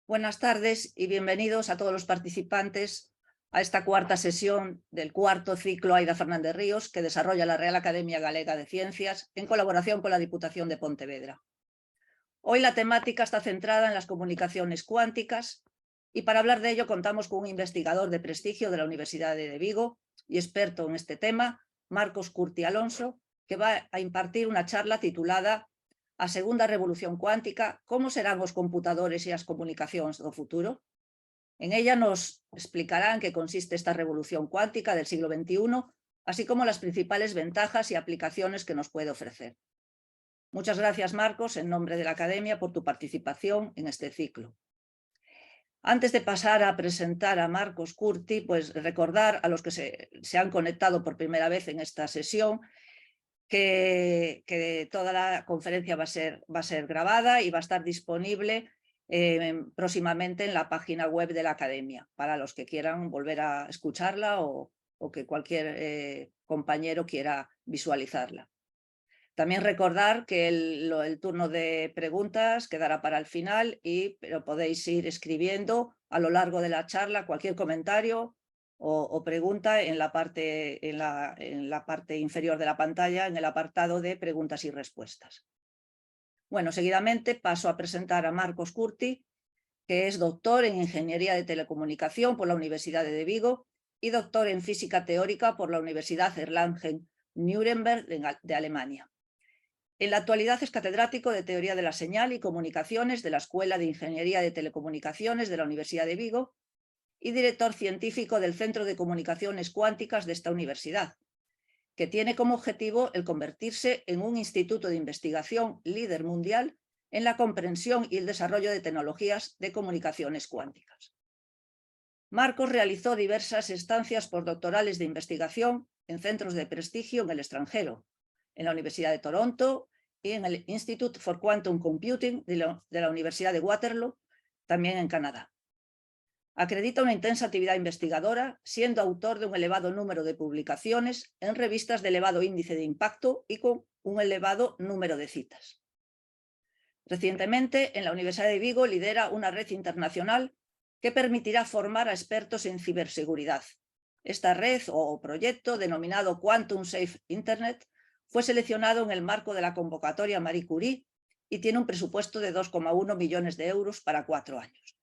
Buenas tardes y bienvenidos a todos los participantes a esta cuarta sesión del cuarto ciclo Aida Fernández Ríos que desarrolla la Real Academia Galega de Ciencias en colaboración con la Diputación de Pontevedra. Hoy la temática está centrada en las comunicaciones cuánticas y para hablar de ello contamos con un investigador de prestigio de la Universidad de Vigo y experto en este tema, Marcos Curti Alonso, que va a impartir una charla titulada A segunda revolución cuántica, como serán os computadores e as comunicacións do futuro? En ella nos explicará en qué consiste esta revolución cuántica del siglo XXI, así como las principales ventajas y aplicaciones que nos puede ofrecer. Muchas gracias, Marcos, en nombre de la Academia, por tu participación en este ciclo. Antes de pasar a presentar a Marcos Curti, pues recordar a los que se han conectado por primera vez en esta sesión que toda la conferencia va a ser grabada y va a estar disponible próximamente en la página web de la Academia, para los que quieran volver a escucharla o que cualquier compañero quiera visualizarla. También recordar que el turno de preguntas quedará para el final, pero podéis ir escribiendo a lo largo de la charla cualquier comentario o pregunta en la parte inferior de la pantalla, en el apartado de preguntas y respuestas. Bueno, seguidamente paso a presentar a Marcos Curti, que es doctor en Ingeniería de Telecomunicación por la Universidad de Vigo y doctor en Física Teórica por la Universidad Erlangen-Nuremberg de Alemania. En la actualidad es catedrático de Teoría de la Señal y Comunicaciones de la Escuela de Ingeniería de Telecomunicaciones de la Universidad de Vigo y director científico del Centro de Comunicaciones Cuánticas de esta universidad, que tiene como objetivo el convertirse en un instituto de investigación líder mundial en la comprensión y el desarrollo de tecnologías de comunicaciones cuánticas. Marcos realizó diversas estancias postdoctorales de investigación en centros de prestigio en el extranjero, en la Universidad de Toronto y en el Institute for Quantum Computing de la Universidad de Waterloo, también en Canadá. Acredita una intensa actividad investigadora, siendo autor de un elevado número de publicaciones en revistas de elevado índice de impacto y con un elevado número de citas. Recientemente, en la Universidad de Vigo lidera una red internacional que permitirá formar a expertos en ciberseguridad. Esta red o proyecto, denominado Quantum Safe Internet, fue seleccionado en el marco de la convocatoria Marie Curie y tiene un presupuesto de 2,1 millones de euros para 4 años.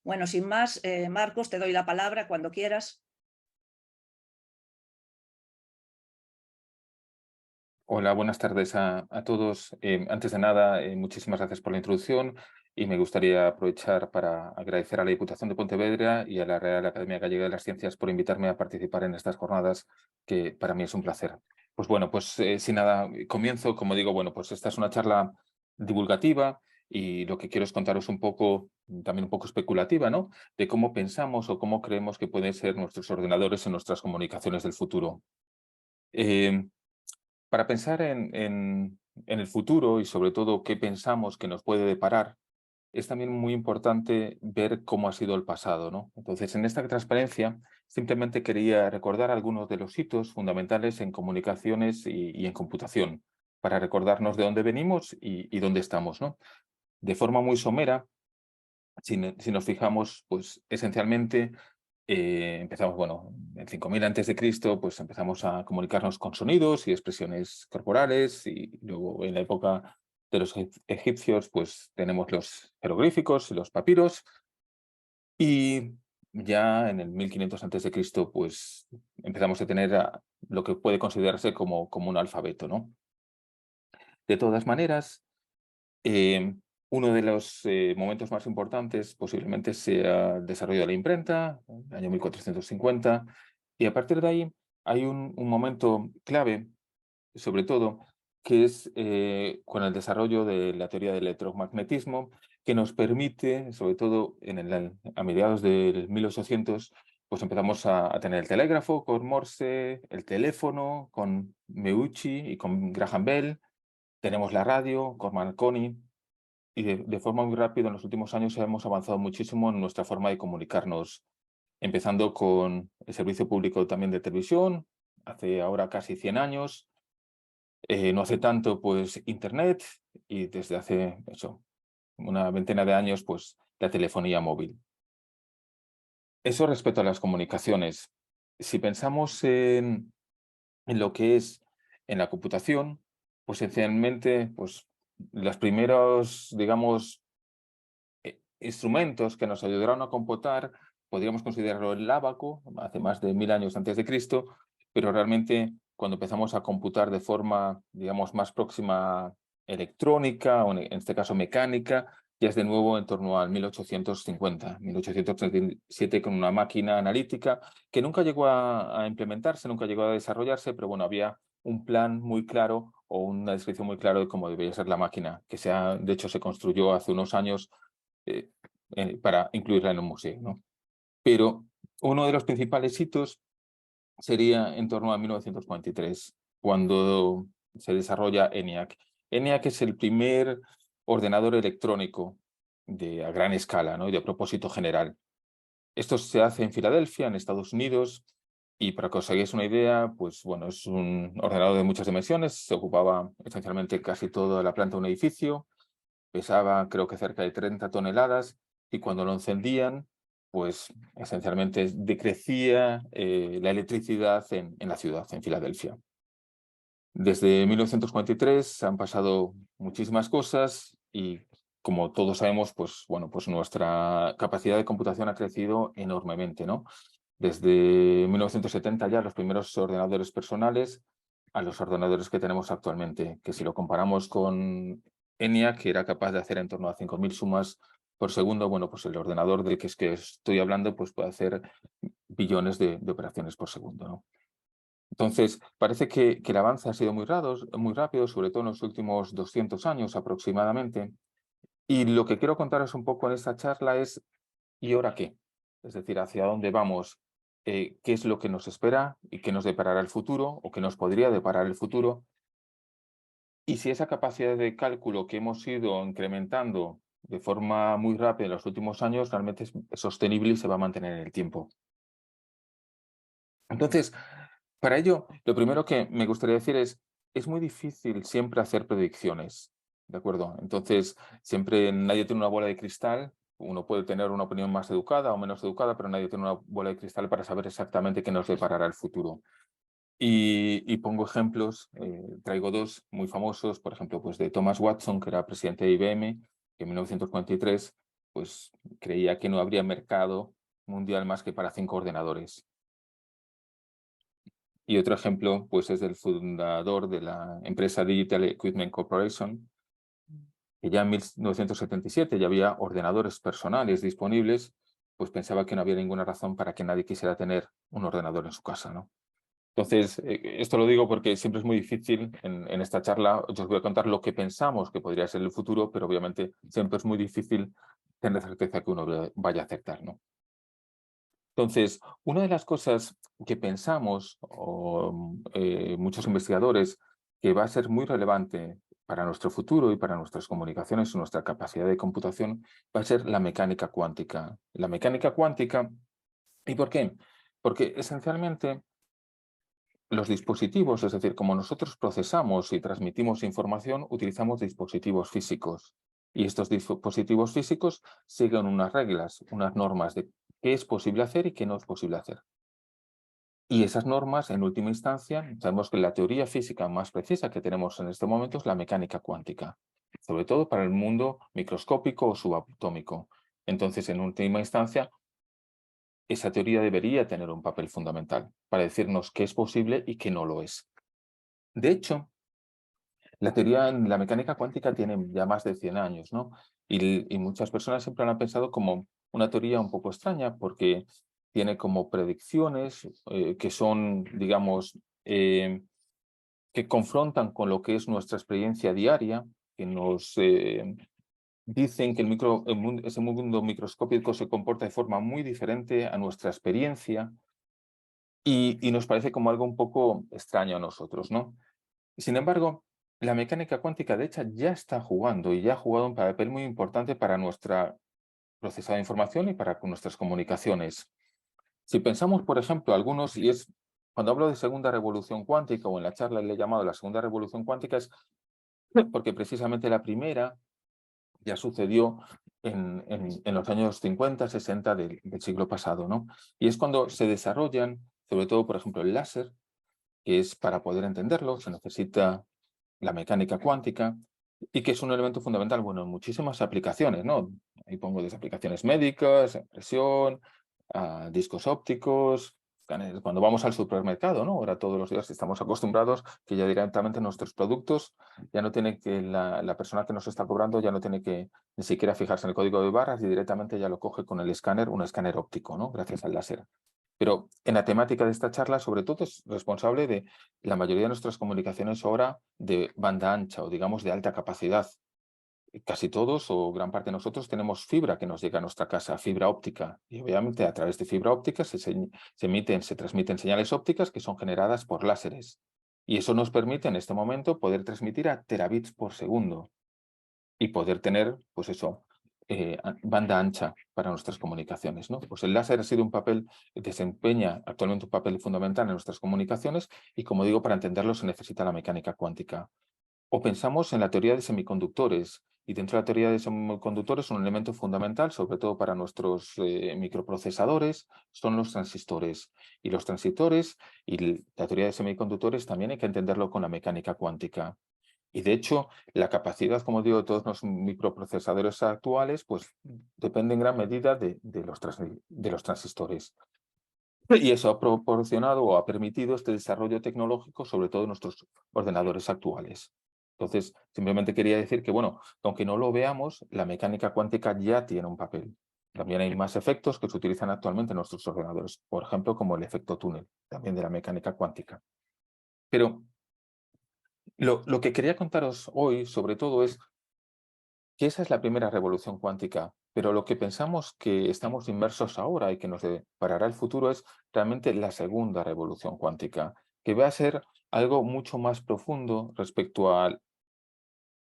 Bueno, sin más, Marcos, te doy la palabra cuando quieras. Hola, buenas tardes a todos. Antes de nada, muchísimas gracias por la introducción y me gustaría aprovechar para agradecer a la Diputación de Pontevedra y a la Real Academia Gallega de las Ciencias por invitarme a participar en estas jornadas, que para mí es un placer. Pues bueno, sin nada, comienzo. Como digo, bueno, pues esta es una charla divulgativa y lo que quiero es contaros un poco, también un poco especulativa, ¿no?, de cómo pensamos o cómo creemos que pueden ser nuestros ordenadores en nuestras comunicaciones del futuro. Para pensar en el futuro y sobre todo qué pensamos que nos puede deparar, es también muy importante ver cómo ha sido el pasado, ¿no? Entonces, en esta transparencia, simplemente quería recordar algunos de los hitos fundamentales en comunicaciones y en computación, para recordarnos de dónde venimos y dónde estamos, ¿no? De forma muy somera, si nos fijamos, pues esencialmente empezamos, bueno, en 5000 antes de Cristo, pues empezamos a comunicarnos con sonidos y expresiones corporales, y luego en la época de los egipcios, pues tenemos los jeroglíficos y los papiros, y ya en el 1500 antes de Cristo, pues empezamos a tener lo que puede considerarse como un alfabeto, ¿no? De todas maneras, uno de los momentos más importantes posiblemente sea el desarrollo de la imprenta, el año 1450, y a partir de ahí hay un momento clave, sobre todo, que es con el desarrollo de la teoría del electromagnetismo, que nos permite, sobre todo a mediados del 1800, pues empezamos a tener el telégrafo con Morse, el teléfono con Meucci y con Graham Bell, tenemos la radio con Marconi, y de forma muy rápida en los últimos años hemos avanzado muchísimo en nuestra forma de comunicarnos, empezando con el servicio público también de televisión, hace ahora casi 100 años, no hace tanto pues Internet, y desde hace una veintena de años pues la telefonía móvil. Eso respecto a las comunicaciones. Si pensamos en lo que es en la computación, pues esencialmente, pues los primeros, digamos, instrumentos que nos ayudaron a computar, podríamos considerarlo el ábaco, hace más de 1000 años antes de Cristo, pero realmente cuando empezamos a computar de forma, digamos, más próxima electrónica, o en este caso mecánica, ya es de nuevo en torno al 1850, 1837, con una máquina analítica que nunca llegó a implementarse, nunca llegó a desarrollarse, pero bueno, había un plan muy claro o una descripción muy clara de cómo debería ser la máquina, que de hecho se construyó hace unos años eh, para incluirla en un museo, ¿no? Pero uno de los principales hitos sería en torno a 1943, cuando se desarrolla ENIAC. ENIAC es el primer ordenador electrónico a gran escala, ¿no? Y de propósito general. Esto se hace en Filadelfia, en Estados Unidos, y para que os hagáis una idea, pues bueno, es un ordenador de muchas dimensiones, se ocupaba esencialmente casi toda la planta de un edificio, pesaba creo que cerca de 30 toneladas, y cuando lo encendían, pues esencialmente decrecía la electricidad en la ciudad, en Filadelfia. Desde 1943 han pasado muchísimas cosas y, como todos sabemos, pues bueno, pues nuestra capacidad de computación ha crecido enormemente, ¿no? Desde 1970 ya los primeros ordenadores personales a los ordenadores que tenemos actualmente, que si lo comparamos con ENIAC, que era capaz de hacer en torno a 5000 sumas por segundo, bueno, pues el ordenador del que estoy hablando pues puede hacer billones de operaciones por segundo, ¿no? Entonces, parece que el avance ha sido muy rápido, sobre todo en los últimos 200 años aproximadamente. Y lo que quiero contaros un poco en esta charla es, ¿y ahora qué? Es decir, ¿hacia dónde vamos? ¿Qué es lo que nos espera y qué nos deparará el futuro o qué nos podría deparar el futuro? Y si esa capacidad de cálculo que hemos ido incrementando de forma muy rápida en los últimos años realmente es sostenible y se va a mantener en el tiempo. Entonces, para ello, lo primero que me gustaría decir es muy difícil siempre hacer predicciones, ¿de acuerdo? Entonces, siempre nadie tiene una bola de cristal, uno puede tener una opinión más educada o menos educada, pero nadie tiene una bola de cristal para saber exactamente qué nos deparará el futuro. Y pongo ejemplos, traigo dos muy famosos, por ejemplo, pues de Thomas Watson, que era presidente de IBM, que en 1943 pues, creía que no habría mercado mundial más que para 5 ordenadores. Y otro ejemplo pues, es del fundador de la empresa Digital Equipment Corporation, que ya en 1977 ya había ordenadores personales disponibles, pues pensaba que no había ninguna razón para que nadie quisiera tener un ordenador en su casa, ¿no? Entonces, esto lo digo porque siempre es muy difícil en esta charla. Yo os voy a contar lo que pensamos que podría ser el futuro, pero obviamente siempre es muy difícil tener certeza que uno vaya a acertar, ¿no? Entonces, una de las cosas que pensamos, o muchos investigadores, que va a ser muy relevante para nuestro futuro y para nuestras comunicaciones y nuestra capacidad de computación, va a ser la mecánica cuántica. La mecánica cuántica, ¿y por qué? Porque esencialmente los dispositivos, es decir, como nosotros procesamos y transmitimos información, utilizamos dispositivos físicos. Y estos dispositivos físicos siguen unas reglas, unas normas de qué es posible hacer y qué no es posible hacer. Y esas normas, en última instancia, sabemos que la teoría física más precisa que tenemos en este momento es la mecánica cuántica, sobre todo para el mundo microscópico o subatómico. Entonces, en última instancia, esa teoría debería tener un papel fundamental para decirnos qué es posible y qué no lo es. De hecho, la teoría en la mecánica cuántica tiene ya más de 100 años, ¿no? Y muchas personas siempre la han pensado como una teoría un poco extraña porque tiene como predicciones que son, digamos, que confrontan con lo que es nuestra experiencia diaria, que nos dicen que ese mundo microscópico se comporta de forma muy diferente a nuestra experiencia y nos parece como algo un poco extraño a nosotros, ¿no? Sin embargo, la mecánica cuántica, de hecho, ya está jugando y ya ha jugado un papel muy importante para nuestra procesado de información y para nuestras comunicaciones. Si pensamos, por ejemplo, cuando hablo de segunda revolución cuántica, o en la charla le he llamado la segunda revolución cuántica, es porque precisamente la primera ya sucedió en los años 50, 60 del siglo pasado, ¿no? Y es cuando se desarrollan, sobre todo, por ejemplo, el láser, que es para poder entenderlo, se necesita la mecánica cuántica, y que es un elemento fundamental, bueno, en muchísimas aplicaciones, ¿no? Ahí pongo desde aplicaciones médicas, impresión, a discos ópticos, cuando vamos al supermercado, ¿no? Ahora todos los días estamos acostumbrados que ya directamente nuestros productos, ya no tiene que la persona que nos está cobrando ya no tiene que ni siquiera fijarse en el código de barras y directamente ya lo coge con el escáner, un escáner óptico, ¿no? Gracias al láser. Pero en la temática de esta charla, sobre todo, es responsable de la mayoría de nuestras comunicaciones ahora de banda ancha o digamos de alta capacidad. Casi todos o gran parte de nosotros tenemos fibra que nos llega a nuestra casa, fibra óptica. Y obviamente a través de fibra óptica se transmiten señales ópticas que son generadas por láseres. Y eso nos permite en este momento poder transmitir a terabits por segundo y poder tener, pues eso, banda ancha para nuestras comunicaciones, ¿no? Pues el láser ha sido un papel, desempeña actualmente un papel fundamental en nuestras comunicaciones y, como digo, para entenderlo se necesita la mecánica cuántica. O pensamos en la teoría de semiconductores, y dentro de la teoría de semiconductores un elemento fundamental, sobre todo para nuestros microprocesadores, son los transistores. Y los transistores y la teoría de semiconductores también hay que entenderlo con la mecánica cuántica. Y de hecho, la capacidad, como digo, de todos los microprocesadores actuales, pues depende en gran medida de los transistores. Y eso ha proporcionado o ha permitido este desarrollo tecnológico, sobre todo en nuestros ordenadores actuales. Entonces, simplemente quería decir que, bueno, aunque no lo veamos, la mecánica cuántica ya tiene un papel. También hay más efectos que se utilizan actualmente en nuestros ordenadores, por ejemplo, como el efecto túnel, también de la mecánica cuántica. Pero lo que quería contaros hoy, sobre todo, es que esa es la primera revolución cuántica, pero lo que pensamos que estamos inmersos ahora y que nos deparará el futuro es realmente la segunda revolución cuántica, que va a ser algo mucho más profundo respecto a,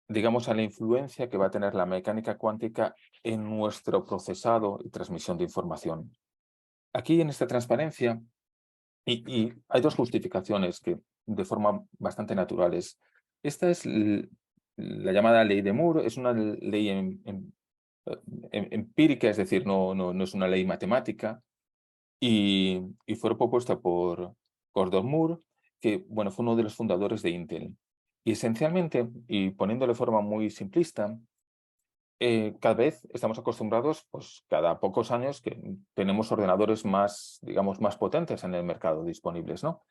digamos, a la influencia que va a tener la mecánica cuántica en nuestro procesado y transmisión de información. Aquí en esta transparencia, y hay dos justificaciones que de forma bastante naturales. Esta es la llamada ley de Moore, es una ley empírica, es decir, no es una ley matemática, y fue propuesta por Gordon Moore, que bueno, fue uno de los fundadores de Intel. Y esencialmente, y poniéndolo de forma muy simplista, cada vez estamos acostumbrados, pues cada pocos años, que tenemos ordenadores más, digamos, más potentes en el mercado disponibles, ¿no?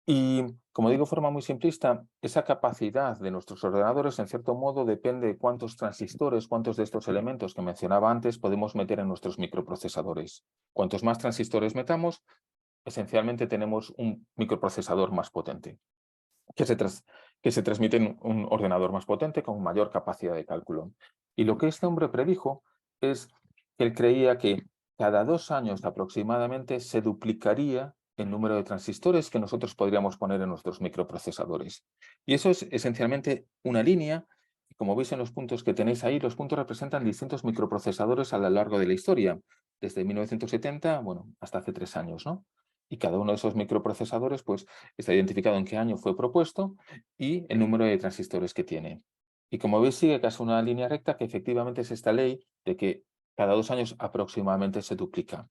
Y, como digo de forma muy simplista, esa capacidad de nuestros ordenadores, en cierto modo, depende de cuántos transistores, cuántos de estos elementos que mencionaba antes podemos meter en nuestros microprocesadores. Cuantos más transistores metamos, esencialmente tenemos un microprocesador más potente, que se transmite en un ordenador más potente con mayor capacidad de cálculo. Y lo que este hombre predijo es que él creía que cada 2 años aproximadamente se duplicaría el número de transistores que nosotros podríamos poner en nuestros microprocesadores. Y eso es esencialmente una línea. Como veis en los puntos que tenéis ahí, los puntos representan distintos microprocesadores a lo largo de la historia, desde 1970, bueno, hasta hace 3 años, ¿no? Y cada uno de esos microprocesadores, pues, está identificado en qué año fue propuesto y el número de transistores que tiene. Y como veis, sigue casi una línea recta que efectivamente es esta ley de que cada 2 años aproximadamente se duplica.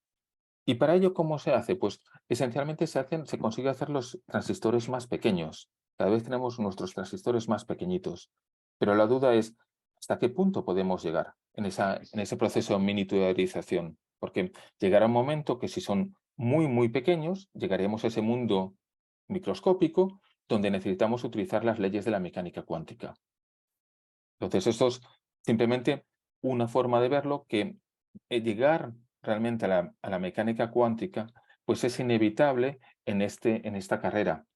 ¿Y para ello cómo se hace? Pues esencialmente se consigue hacer los transistores más pequeños. Cada vez tenemos nuestros transistores más pequeñitos. Pero la duda es, ¿hasta qué punto podemos llegar en ese proceso de miniaturización? Porque llegará un momento que si son muy, muy pequeños, llegaremos a ese mundo microscópico donde necesitamos utilizar las leyes de la mecánica cuántica. Entonces, esto es simplemente una forma de verlo que llegar realmente a la mecánica cuántica, pues es inevitable en esta carrera.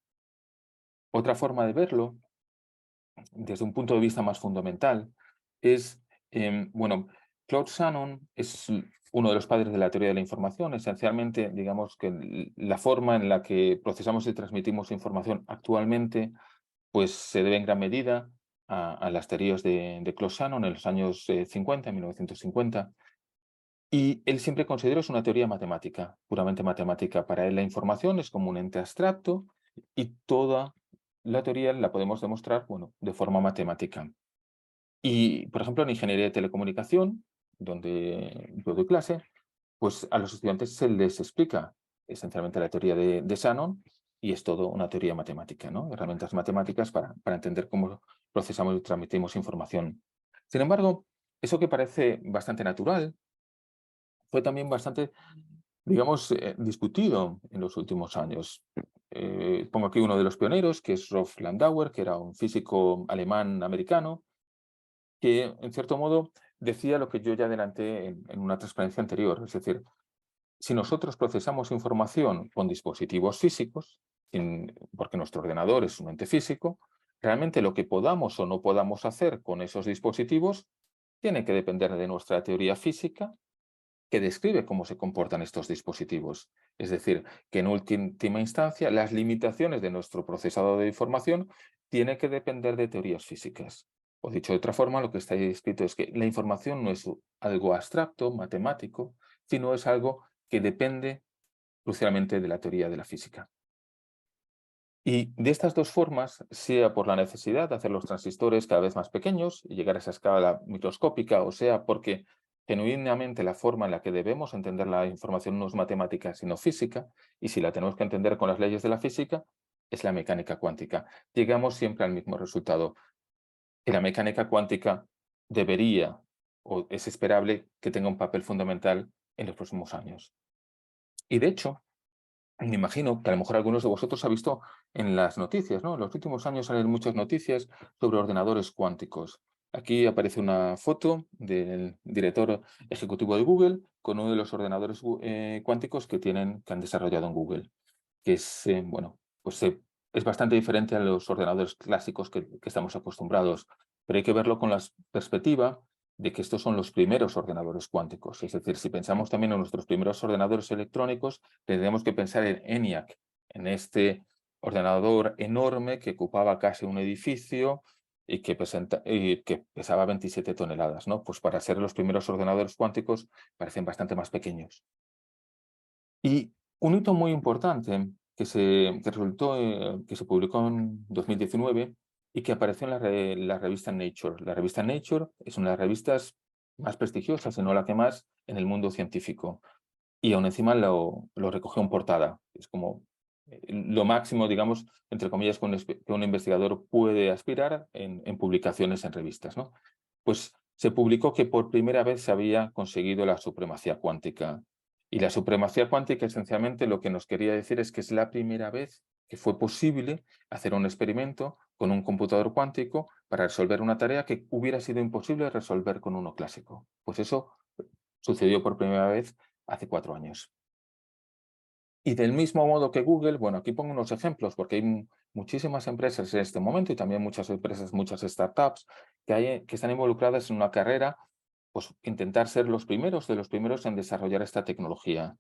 Otra forma de verlo, desde un punto de vista más fundamental, es, bueno, Claude Shannon es uno de los padres de la teoría de la información. Esencialmente, digamos que la forma en la que procesamos y transmitimos información actualmente, pues se debe en gran medida a las teorías de Claude Shannon en los años 50, en 1950. Y él siempre consideró es una teoría matemática, puramente matemática. Para él la información es como un ente abstracto y toda la teoría la podemos demostrar, bueno, de forma matemática. Y, por ejemplo, en ingeniería de telecomunicación, donde yo doy clase, pues a los estudiantes se les explica esencialmente la teoría de Shannon y es todo una teoría matemática, ¿no? Herramientas matemáticas para entender cómo procesamos y transmitimos información. Sin embargo, eso que parece bastante natural fue también bastante, digamos, discutido en los últimos años. Pongo aquí uno de los pioneros, que es Rolf Landauer, que era un físico alemán-americano, que en cierto modo decía lo que yo ya adelanté en una transparencia anterior, es decir, si nosotros procesamos información con dispositivos físicos, porque nuestro ordenador es un ente físico, realmente lo que podamos o no podamos hacer con esos dispositivos tiene que depender de nuestra teoría física que describe cómo se comportan estos dispositivos. Es decir, que en última instancia las limitaciones de nuestro procesado de información tienen que depender de teorías físicas. O dicho de otra forma, lo que está escrito es que la información no es algo abstracto, matemático, sino es algo que depende crucialmente de la teoría de la física. Y de estas dos formas, sea por la necesidad de hacer los transistores cada vez más pequeños y llegar a esa escala microscópica, o sea porque genuinamente la forma en la que debemos entender la información no es matemática, sino física, y si la tenemos que entender con las leyes de la física, es la mecánica cuántica. Llegamos siempre al mismo resultado, que la mecánica cuántica debería, o es esperable, que tenga un papel fundamental en los próximos años. Y de hecho, me imagino que a lo mejor algunos de vosotros ha visto en las noticias, ¿no? En los últimos años salen muchas noticias sobre ordenadores cuánticos. Aquí aparece una foto del director ejecutivo de Google con uno de los ordenadores cuánticos que han desarrollado en Google, que es, bueno, pues es bastante diferente a los ordenadores clásicos que estamos acostumbrados, pero hay que verlo con la perspectiva de que estos son los primeros ordenadores cuánticos. Es decir, si pensamos también en nuestros primeros ordenadores electrónicos, tendríamos que pensar en ENIAC, en este ordenador enorme que ocupaba casi un edificio y que pesaba 27 toneladas, ¿no? Pues para ser los primeros ordenadores cuánticos parecen bastante más pequeños. Y un hito muy importante que se publicó en 2019 y que apareció en la revista Nature. La revista Nature es una de las revistas más prestigiosas, si no la que más, en el mundo científico. Y aún encima lo recogió en portada. Es como lo máximo, digamos, entre comillas, que un investigador puede aspirar en publicaciones en revistas, ¿no? Pues se publicó que por primera vez se había conseguido la supremacía cuántica. Y la supremacía cuántica, esencialmente, lo que nos quería decir es que es la primera vez que fue posible hacer un experimento con un computador cuántico para resolver una tarea que hubiera sido imposible resolver con uno clásico. Pues eso sucedió por primera vez hace 4 años. Y del mismo modo que Google, bueno, aquí pongo unos ejemplos porque hay muchísimas empresas en este momento y también muchas empresas, muchas startups que están involucradas en una carrera, pues intentar ser los primeros de los primeros en desarrollar esta tecnología.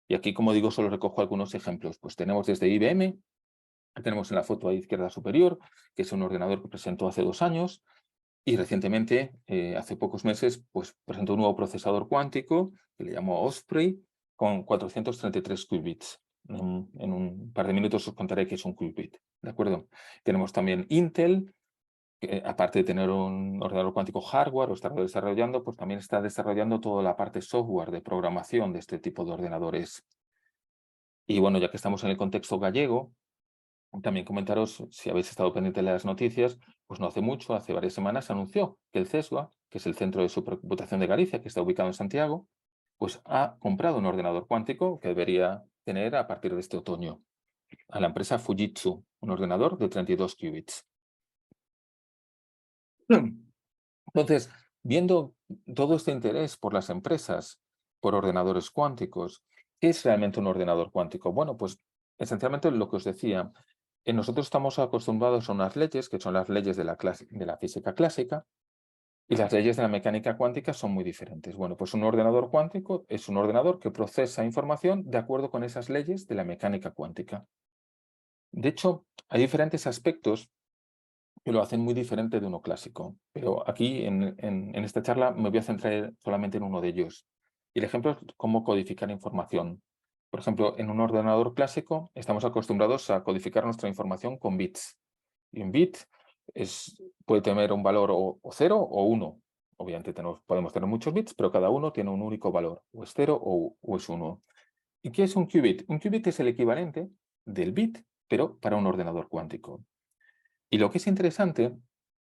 Y aquí, como digo, solo recojo algunos ejemplos. Pues tenemos desde IBM, que tenemos en la foto a izquierda superior, que es un ordenador que presentó hace 2 años, y recientemente, hace pocos meses, pues presentó un nuevo procesador cuántico que le llamó Osprey con 433 qubits. En un par de minutos os contaré qué es un qubit, ¿de acuerdo? Tenemos también Intel, que aparte de tener un ordenador cuántico hardware o estarlo desarrollando, pues también está desarrollando toda la parte software de programación de este tipo de ordenadores. Y bueno, ya que estamos en el contexto gallego, también comentaros, si habéis estado pendientes de las noticias, pues no hace mucho, hace varias semanas, se anunció que el CESGA, que es el Centro de Supercomputación de Galicia, que está ubicado en Santiago, pues ha comprado un ordenador cuántico que debería tener a partir de este otoño, a la empresa Fujitsu, un ordenador de 32 qubits. Entonces, viendo todo este interés por las empresas, por ordenadores cuánticos, ¿qué es realmente un ordenador cuántico? Bueno, pues esencialmente lo que os decía, nosotros estamos acostumbrados a unas leyes que son las leyes de la física clásica y las leyes de la mecánica cuántica son muy diferentes. Bueno, pues un ordenador cuántico es un ordenador que procesa información de acuerdo con esas leyes de la mecánica cuántica. De hecho, hay diferentes aspectos que lo hacen muy diferente de uno clásico. Pero aquí, en esta charla, me voy a centrar solamente en uno de ellos. Y el ejemplo es cómo codificar información. Por ejemplo, en un ordenador clásico estamos acostumbrados a codificar nuestra información con bits. Y un bit puede tener un valor o 0 o 1. Obviamente podemos tener muchos bits, pero cada uno tiene un único valor, o es 0 o es 1. ¿Y qué es un qubit? Un qubit es el equivalente del bit, pero para un ordenador cuántico. Y lo que es interesante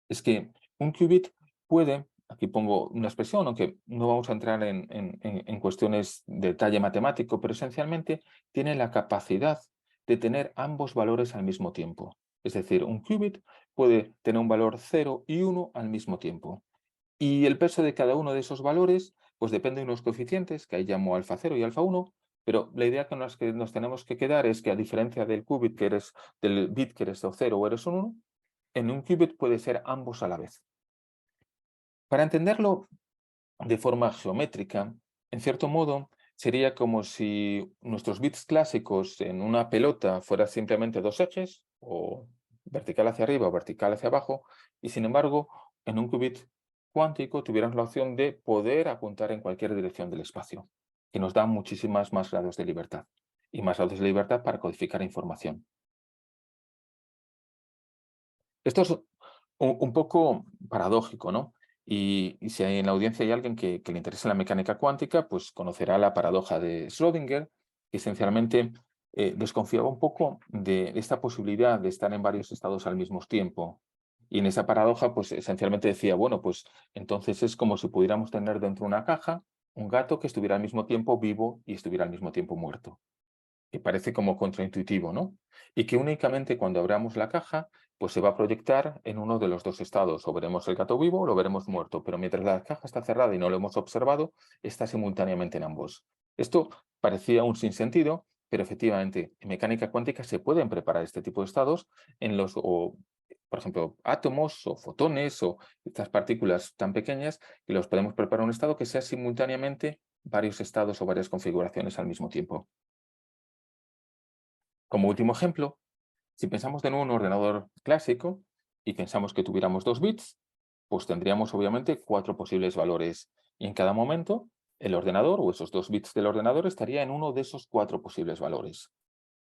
es que un qubit puede, aquí pongo una expresión, aunque no vamos a entrar en cuestiones de detalle matemático, pero esencialmente tiene la capacidad de tener ambos valores al mismo tiempo. Es decir, un qubit puede tener un valor 0 y 1 al mismo tiempo. Y el peso de cada uno de esos valores, pues depende de unos coeficientes, que ahí llamo alfa 0 y alfa 1, pero la idea con la que nos tenemos que quedar es que a diferencia del qubit que eres, del bit que eres 0 o eres un 1, en un qubit puede ser ambos a la vez. Para entenderlo de forma geométrica, en cierto modo, sería como si nuestros bits clásicos en una pelota fueran simplemente dos ejes, o vertical hacia arriba o vertical hacia abajo, y sin embargo, en un qubit cuántico tuviéramos la opción de poder apuntar en cualquier dirección del espacio, que nos da muchísimas más grados de libertad, y más grados de libertad para codificar información. Esto es un poco paradójico, ¿no? Y si en la audiencia hay alguien que le interesa la mecánica cuántica, pues conocerá la paradoja de Schrödinger, que esencialmente desconfiaba un poco de esta posibilidad de estar en varios estados al mismo tiempo. Y en esa paradoja, pues esencialmente decía, bueno, pues entonces es como si pudiéramos tener dentro de una caja un gato que estuviera al mismo tiempo vivo y estuviera al mismo tiempo muerto, que parece como contraintuitivo, ¿no? Y que únicamente cuando abramos la caja, pues se va a proyectar en uno de los dos estados. O veremos el gato vivo o lo veremos muerto, pero mientras la caja está cerrada y no lo hemos observado, está simultáneamente en ambos. Esto parecía un sinsentido, pero efectivamente en mecánica cuántica se pueden preparar este tipo de estados en los, o, por ejemplo, átomos o fotones o estas partículas tan pequeñas que los podemos preparar en un estado que sea simultáneamente varios estados o varias configuraciones al mismo tiempo. Como último ejemplo, si pensamos de nuevo en un ordenador clásico y pensamos que tuviéramos 2 bits, pues tendríamos obviamente 4 posibles valores. Y en cada momento, el ordenador o esos 2 bits del ordenador estaría en uno de esos 4 posibles valores.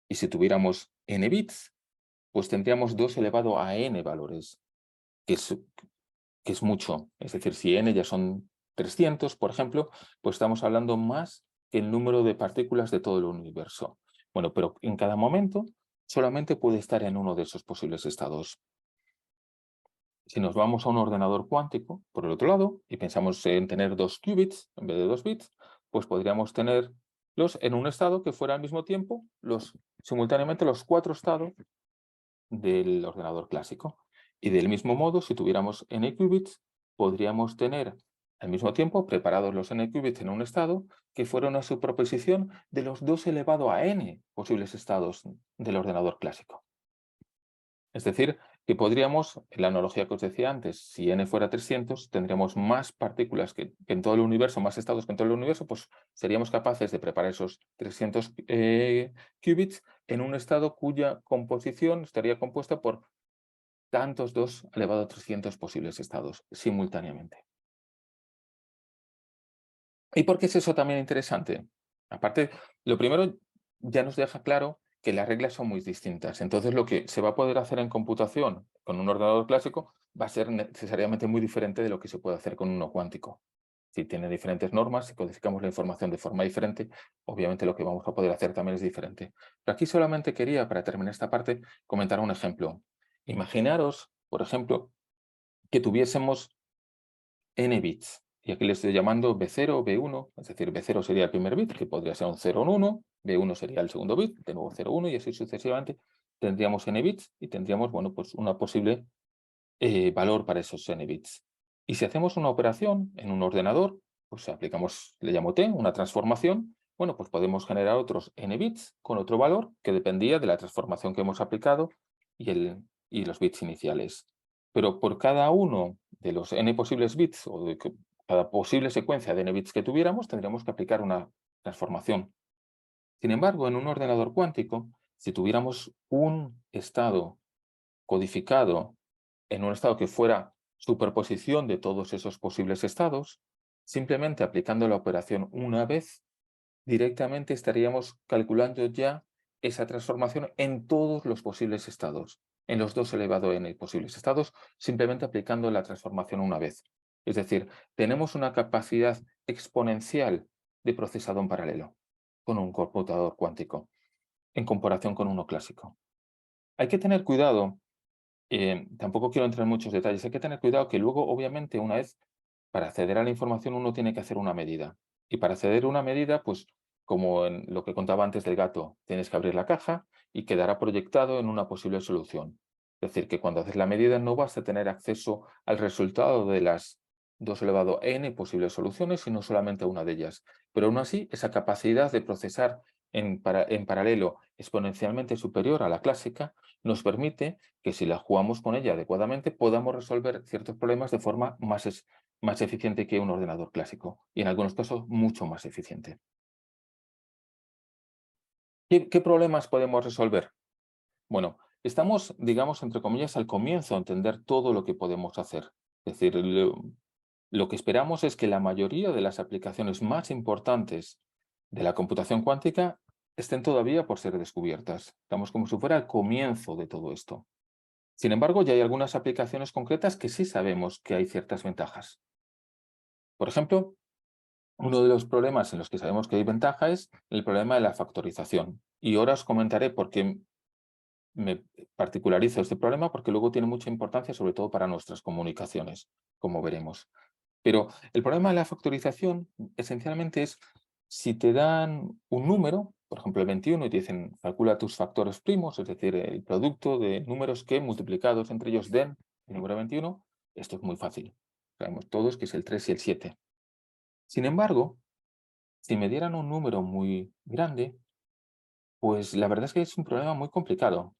Y si tuviéramos n bits, pues tendríamos 2 elevado a n valores, que es, que es mucho. Es decir, si n ya son 300, por ejemplo, pues estamos hablando más que el número de partículas de todo el universo. Bueno, pero en cada momento solamente puede estar en uno de esos posibles estados. Si nos vamos a un ordenador cuántico, por el otro lado, y pensamos en tener 2 qubits en vez de 2 bits, pues podríamos tenerlos en un estado que fuera al mismo tiempo simultáneamente los 4 estados del ordenador clásico. Y del mismo modo, si tuviéramos n qubits, podríamos tener al mismo tiempo preparados los n qubits en un estado que fuera una superposición de los 2 elevado a n posibles estados del ordenador clásico. Es decir, que podríamos, en la analogía que os decía antes, si n fuera 300, tendríamos más partículas que en todo el universo, más estados que en todo el universo, pues seríamos capaces de preparar esos 300 qubits en un estado cuya composición estaría compuesta por tantos 2 elevado a 300 posibles estados simultáneamente. ¿Y por qué es eso también interesante? Aparte, lo primero ya nos deja claro que las reglas son muy distintas. Entonces, lo que se va a poder hacer en computación con un ordenador clásico va a ser necesariamente muy diferente de lo que se puede hacer con uno cuántico. Si tiene diferentes normas, si codificamos la información de forma diferente, obviamente lo que vamos a poder hacer también es diferente. Pero aquí solamente quería, para terminar esta parte, comentar un ejemplo. Imaginaros, por ejemplo, que tuviésemos n bits. Y aquí le estoy llamando B0, B1, es decir, B0 sería el primer bit, que podría ser un 0 o un 1, B1 sería el segundo bit, de nuevo 0, 1 y así sucesivamente. Tendríamos n bits y tendríamos, bueno, pues una posible valor para esos n bits. Y si hacemos una operación en un ordenador, pues aplicamos, le llamo T, una transformación, bueno, pues podemos generar otros n bits con otro valor que dependía de la transformación que hemos aplicado y los bits iniciales. Pero por cada uno de los n posibles bits o de cada posible secuencia de n bits que tuviéramos, tendríamos que aplicar una transformación. Sin embargo, en un ordenador cuántico, si tuviéramos un estado codificado en un estado que fuera superposición de todos esos posibles estados, simplemente aplicando la operación una vez, directamente estaríamos calculando ya esa transformación en todos los posibles estados, en los 2 elevado a n posibles estados, simplemente aplicando la transformación una vez. Es decir, tenemos una capacidad exponencial de procesado en paralelo con un computador cuántico en comparación con uno clásico. Hay que tener cuidado, tampoco quiero entrar en muchos detalles, hay que tener cuidado que luego, obviamente, una vez para acceder a la información uno tiene que hacer una medida. Y para acceder a una medida, pues como en lo que contaba antes del gato, tienes que abrir la caja y quedará proyectado en una posible solución. Es decir, que cuando haces la medida no vas a tener acceso al resultado de las 2 elevado a n posibles soluciones, sino solamente a una de ellas. Pero aún así, esa capacidad de procesar en paralelo exponencialmente superior a la clásica nos permite que si la jugamos con ella adecuadamente podamos resolver ciertos problemas de forma más eficiente que un ordenador clásico y en algunos casos mucho más eficiente. ¿Qué problemas podemos resolver? Bueno, estamos, digamos, entre comillas, al comienzo a entender todo lo que podemos hacer. Es decir, lo que esperamos es que la mayoría de las aplicaciones más importantes de la computación cuántica estén todavía por ser descubiertas. Estamos como si fuera el comienzo de todo esto. Sin embargo, ya hay algunas aplicaciones concretas que sí sabemos que hay ciertas ventajas. Por ejemplo, uno de los problemas en los que sabemos que hay ventaja es el problema de la factorización. Y ahora os comentaré por qué me particularizo este problema, porque luego tiene mucha importancia, sobre todo para nuestras comunicaciones, como veremos. Pero el problema de la factorización esencialmente es si te dan un número, por ejemplo el 21, y te dicen calcula tus factores primos, es decir, el producto de números que multiplicados entre ellos den el número 21, esto es muy fácil. Sabemos todos que es el 3 y el 7. Sin embargo, si me dieran un número muy grande, pues la verdad es que es un problema muy complicado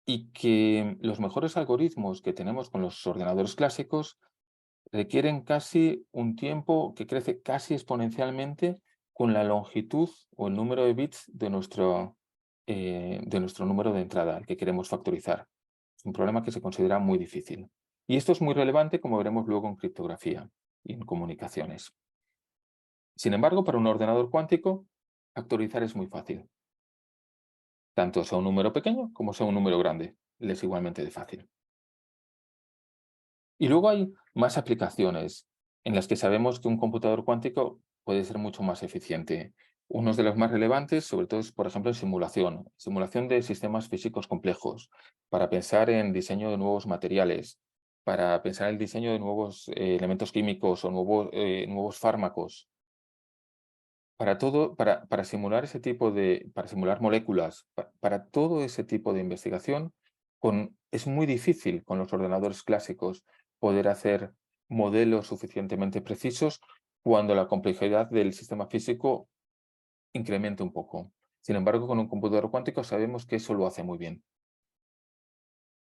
y que los mejores algoritmos que tenemos con los ordenadores clásicos requieren casi un tiempo que crece casi exponencialmente con la longitud o el número de bits de nuestro número de entrada, el que queremos factorizar. Es un problema que se considera muy difícil. Y esto es muy relevante, como veremos luego en criptografía y en comunicaciones. Sin embargo, para un ordenador cuántico, factorizar es muy fácil. Tanto sea un número pequeño como sea un número grande, le es igualmente de fácil. Y luego hay más aplicaciones en las que sabemos que un computador cuántico puede ser mucho más eficiente. Uno de los más relevantes, sobre todo, es, por ejemplo, en simulación de sistemas físicos complejos, para pensar en diseño de nuevos materiales, para pensar en el diseño de nuevos elementos químicos o nuevos fármacos. Para simular ese tipo para simular moléculas, para todo ese tipo de investigación, es muy difícil con los ordenadores clásicos poder hacer modelos suficientemente precisos cuando la complejidad del sistema físico incrementa un poco. Sin embargo, con un computador cuántico sabemos que eso lo hace muy bien.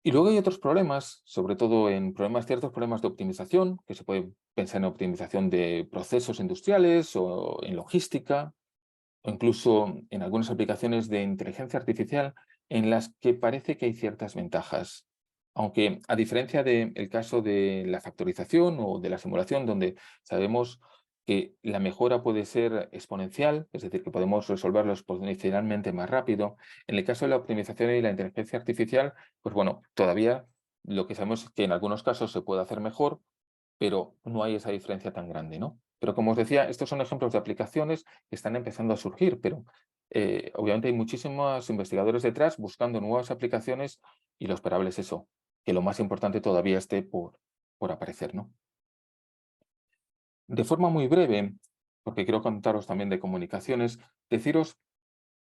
Y luego hay otros problemas, sobre todo en ciertos problemas de optimización, que se puede pensar en optimización de procesos industriales o en logística, o incluso en algunas aplicaciones de inteligencia artificial en las que parece que hay ciertas ventajas. Aunque a diferencia del caso de la factorización o de la simulación, donde sabemos que la mejora puede ser exponencial, es decir, que podemos resolverlo exponencialmente más rápido, en el caso de la optimización y la inteligencia artificial, pues bueno, todavía lo que sabemos es que en algunos casos se puede hacer mejor, pero no hay esa diferencia tan grande, ¿no? Pero como os decía, estos son ejemplos de aplicaciones que están empezando a surgir, pero obviamente hay muchísimos investigadores detrás buscando nuevas aplicaciones y lo esperable es eso, que lo más importante todavía esté por aparecer, ¿no? De forma muy breve, porque quiero contaros también de comunicaciones, deciros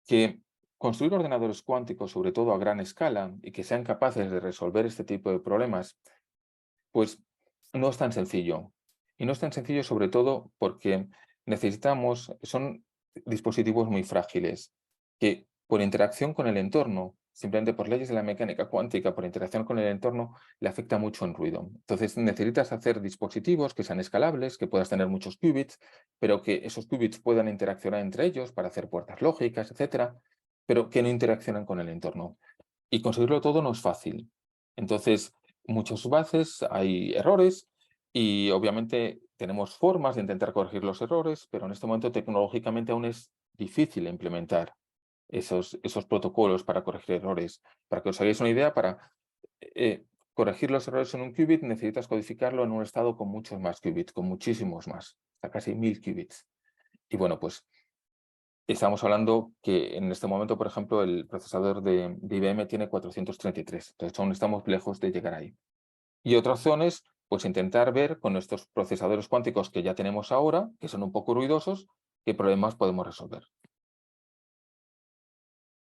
que construir ordenadores cuánticos, sobre todo a gran escala, y que sean capaces de resolver este tipo de problemas, pues no es tan sencillo. Y no es tan sencillo sobre todo porque son dispositivos muy frágiles, que por interacción con el entorno, simplemente por leyes de la mecánica cuántica, por interacción con el entorno, le afecta mucho en ruido. Entonces necesitas hacer dispositivos que sean escalables, que puedas tener muchos qubits, pero que esos qubits puedan interaccionar entre ellos para hacer puertas lógicas, etcétera, pero que no interaccionan con el entorno. Y conseguirlo todo no es fácil. Entonces, muchas veces hay errores y obviamente tenemos formas de intentar corregir los errores, pero en este momento tecnológicamente aún es difícil implementar esos protocolos para corregir errores. Para que os hagáis una idea, para corregir los errores en un qubit, necesitas codificarlo en un estado con muchos más qubits, con muchísimos más, hasta casi 1000 qubits. Y bueno, pues estamos hablando que en este momento, por ejemplo, el procesador de IBM tiene 433, entonces aún estamos lejos de llegar ahí. Y otra opción es pues, intentar ver con estos procesadores cuánticos que ya tenemos ahora, que son un poco ruidosos, qué problemas podemos resolver.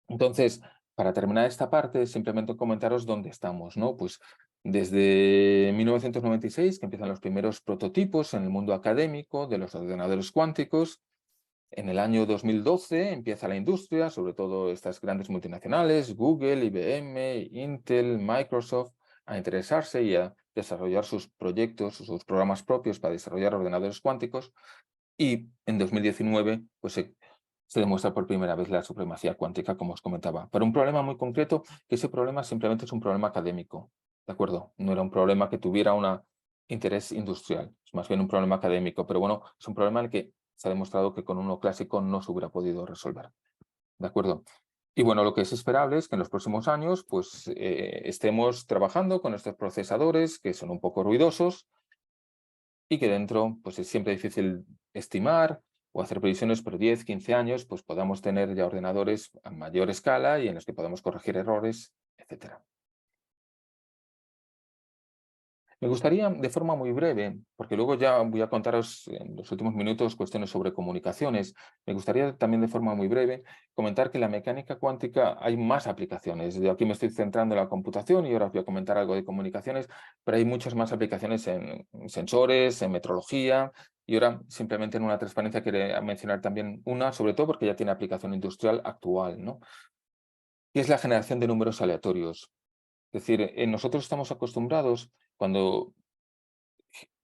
Entonces, para terminar esta parte, simplemente comentaros dónde estamos, ¿no? Pues desde 1996, que empiezan los primeros prototipos en el mundo académico de los ordenadores cuánticos. En el año 2012 empieza la industria, sobre todo estas grandes multinacionales, Google, IBM, Intel, Microsoft, a interesarse y a desarrollar sus proyectos, sus programas propios para desarrollar ordenadores cuánticos. Y en 2019 pues, se demuestra por primera vez la supremacía cuántica, como os comentaba, para un problema muy concreto, que ese problema simplemente es un problema académico, ¿de acuerdo? No era un problema que tuviera un interés industrial, es más bien un problema académico, pero bueno, es un problema en el que se ha demostrado que con uno clásico no se hubiera podido resolver, ¿de acuerdo? Y bueno, lo que es esperable es que en los próximos años pues, estemos trabajando con estos procesadores que son un poco ruidosos, y que dentro pues es siempre difícil estimar o hacer previsiones, pero 10, 15 años pues podamos tener ya ordenadores a mayor escala y en los que podamos corregir errores, etcétera. Me gustaría, de forma muy breve, porque luego ya voy a contaros en los últimos minutos cuestiones sobre comunicaciones, me gustaría también de forma muy breve comentar que en la mecánica cuántica hay más aplicaciones. De aquí me estoy centrando en la computación y ahora os voy a comentar algo de comunicaciones, pero hay muchas más aplicaciones en sensores, en metrología, y ahora simplemente en una transparencia quería mencionar también una, sobre todo porque ya tiene aplicación industrial actual, ¿no? Que es la generación de números aleatorios. Es decir, nosotros estamos acostumbrados cuando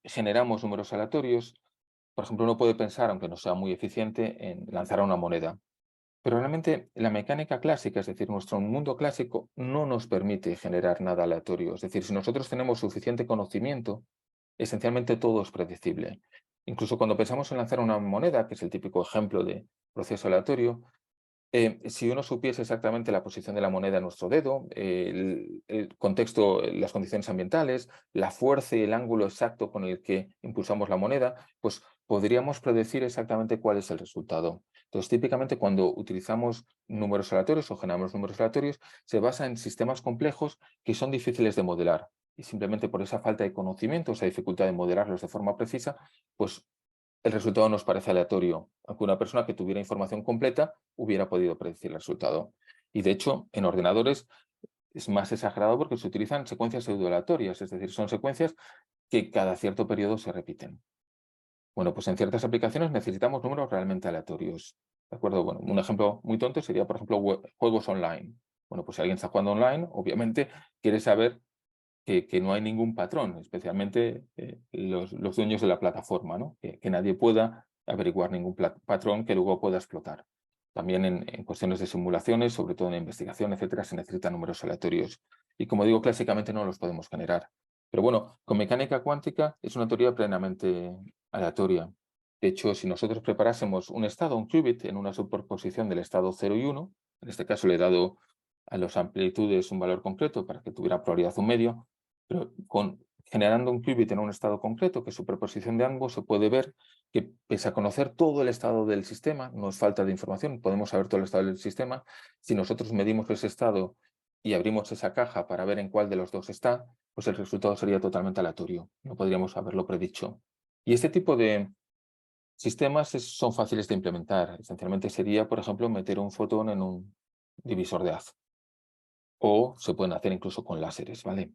generamos números aleatorios, por ejemplo, uno puede pensar, aunque no sea muy eficiente, en lanzar una moneda. Pero realmente la mecánica clásica, es decir, nuestro mundo clásico, no nos permite generar nada aleatorio. Es decir, si nosotros tenemos suficiente conocimiento, esencialmente todo es predecible. Incluso cuando pensamos en lanzar una moneda, que es el típico ejemplo de proceso aleatorio, si uno supiese exactamente la posición de la moneda en nuestro dedo, el contexto, las condiciones ambientales, la fuerza y el ángulo exacto con el que impulsamos la moneda, pues podríamos predecir exactamente cuál es el resultado. Entonces, típicamente cuando utilizamos números aleatorios o generamos números aleatorios, se basa en sistemas complejos que son difíciles de modelar. Y simplemente por esa falta de conocimiento, esa dificultad de modelarlos de forma precisa, pues el resultado nos parece aleatorio, aunque una persona que tuviera información completa hubiera podido predecir el resultado. Y de hecho, en ordenadores es más exagerado porque se utilizan secuencias pseudoaleatorias, es decir, son secuencias que cada cierto periodo se repiten. Bueno, pues en ciertas aplicaciones necesitamos números realmente aleatorios. ¿De acuerdo? Bueno, un ejemplo muy tonto sería, por ejemplo, juegos online. Bueno, pues si alguien está jugando online, obviamente quiere saber que no hay ningún patrón, especialmente los dueños de la plataforma, ¿no? Que nadie pueda averiguar ningún patrón que luego pueda explotar. También en cuestiones de simulaciones, sobre todo en investigación, etcétera, se necesitan números aleatorios. Y como digo, clásicamente no los podemos generar. Pero bueno, con mecánica cuántica es una teoría plenamente aleatoria. De hecho, si nosotros preparásemos un estado, un qubit, en una superposición del estado 0 y 1, en este caso le he dado a las amplitudes un valor concreto para que tuviera probabilidad un medio, pero generando un qubit en un estado concreto, que es superposición de ambos, se puede ver que pese a conocer todo el estado del sistema, no es falta de información, podemos saber todo el estado del sistema, si nosotros medimos ese estado y abrimos esa caja para ver en cuál de los dos está, pues el resultado sería totalmente aleatorio, no podríamos haberlo predicho. Y este tipo de sistemas son fáciles de implementar. Esencialmente sería, por ejemplo, meter un fotón en un divisor de haz. O se pueden hacer incluso con láseres, ¿vale?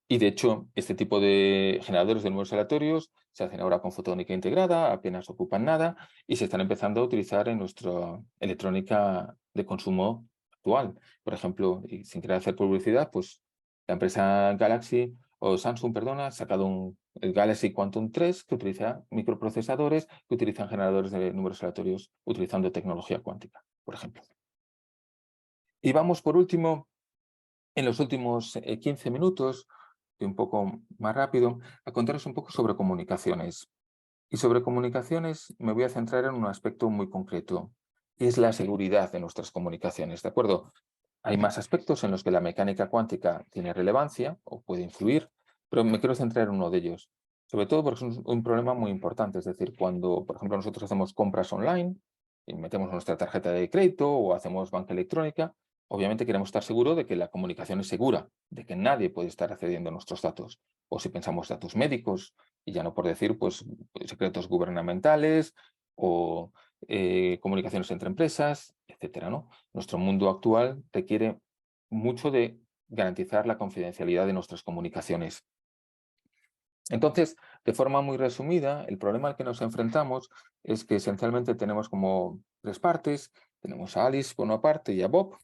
Y de hecho, este tipo de generadores de números aleatorios se hacen ahora con fotónica integrada, apenas ocupan nada y se están empezando a utilizar en nuestra electrónica de consumo actual. Por ejemplo, y sin querer hacer publicidad, pues la empresa Galaxy o Samsung, perdona, ha sacado el Galaxy Quantum 3 que utiliza microprocesadores que utilizan generadores de números aleatorios utilizando tecnología cuántica, por ejemplo. Y vamos por último en los últimos 15 minutos, y un poco más rápido, a contaros un poco sobre comunicaciones. Y sobre comunicaciones me voy a centrar en un aspecto muy concreto, y es la seguridad de nuestras comunicaciones, ¿de acuerdo? Hay más aspectos en los que la mecánica cuántica tiene relevancia o puede influir, pero me quiero centrar en uno de ellos. Sobre todo porque es un problema muy importante. Es decir, cuando, por ejemplo, nosotros hacemos compras online y metemos nuestra tarjeta de crédito o hacemos banca electrónica, obviamente queremos estar seguros de que la comunicación es segura, de que nadie puede estar accediendo a nuestros datos. O si pensamos datos médicos, y ya no por decir pues, secretos gubernamentales o comunicaciones entre empresas, etcétera, ¿no? Nuestro mundo actual requiere mucho de garantizar la confidencialidad de nuestras comunicaciones. Entonces, de forma muy resumida, el problema al que nos enfrentamos es que esencialmente tenemos como tres partes. Tenemos a Alice por una parte y a Bob,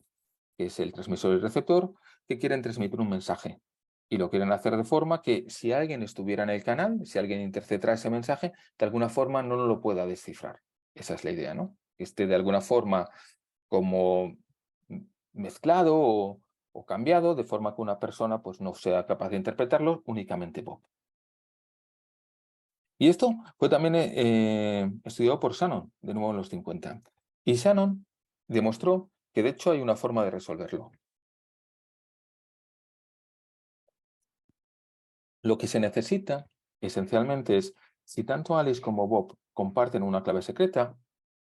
que es el transmisor y receptor, que quieren transmitir un mensaje. Y lo quieren hacer de forma que si alguien estuviera en el canal, si alguien interceptara ese mensaje, de alguna forma no lo pueda descifrar. Esa es la idea, ¿no? Que esté de alguna forma como mezclado o cambiado, de forma que una persona pues, no sea capaz de interpretarlo, únicamente Bob. Y esto fue también estudiado por Shannon, de nuevo en los 50. Y Shannon demostró que de hecho hay una forma de resolverlo. Lo que se necesita esencialmente es, si tanto Alice como Bob comparten una clave secreta,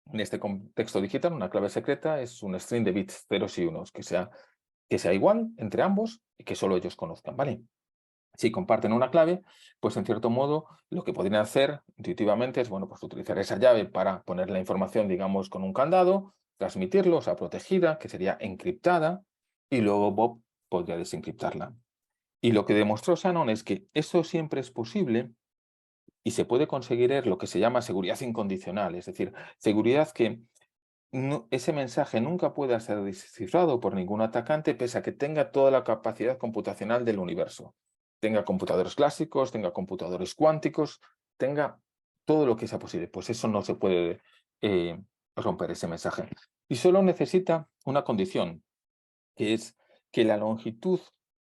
en este contexto digital una clave secreta es un string de bits ceros y unos que sea igual entre ambos y que solo ellos conozcan, ¿vale? Si comparten una clave, pues en cierto modo lo que podrían hacer intuitivamente es, bueno, pues utilizar esa llave para poner la información, digamos, con un candado, transmitirlo, o sea, protegida, que sería encriptada, y luego Bob podría desencriptarla. Y lo que demostró Shannon es que eso siempre es posible y se puede conseguir lo que se llama seguridad incondicional, es decir, seguridad que ese mensaje nunca pueda ser descifrado por ningún atacante pese a que tenga toda la capacidad computacional del universo. Tenga computadores clásicos, tenga computadores cuánticos, tenga todo lo que sea posible. Pues eso no se puede romper ese mensaje. Y solo necesita una condición, que es que la longitud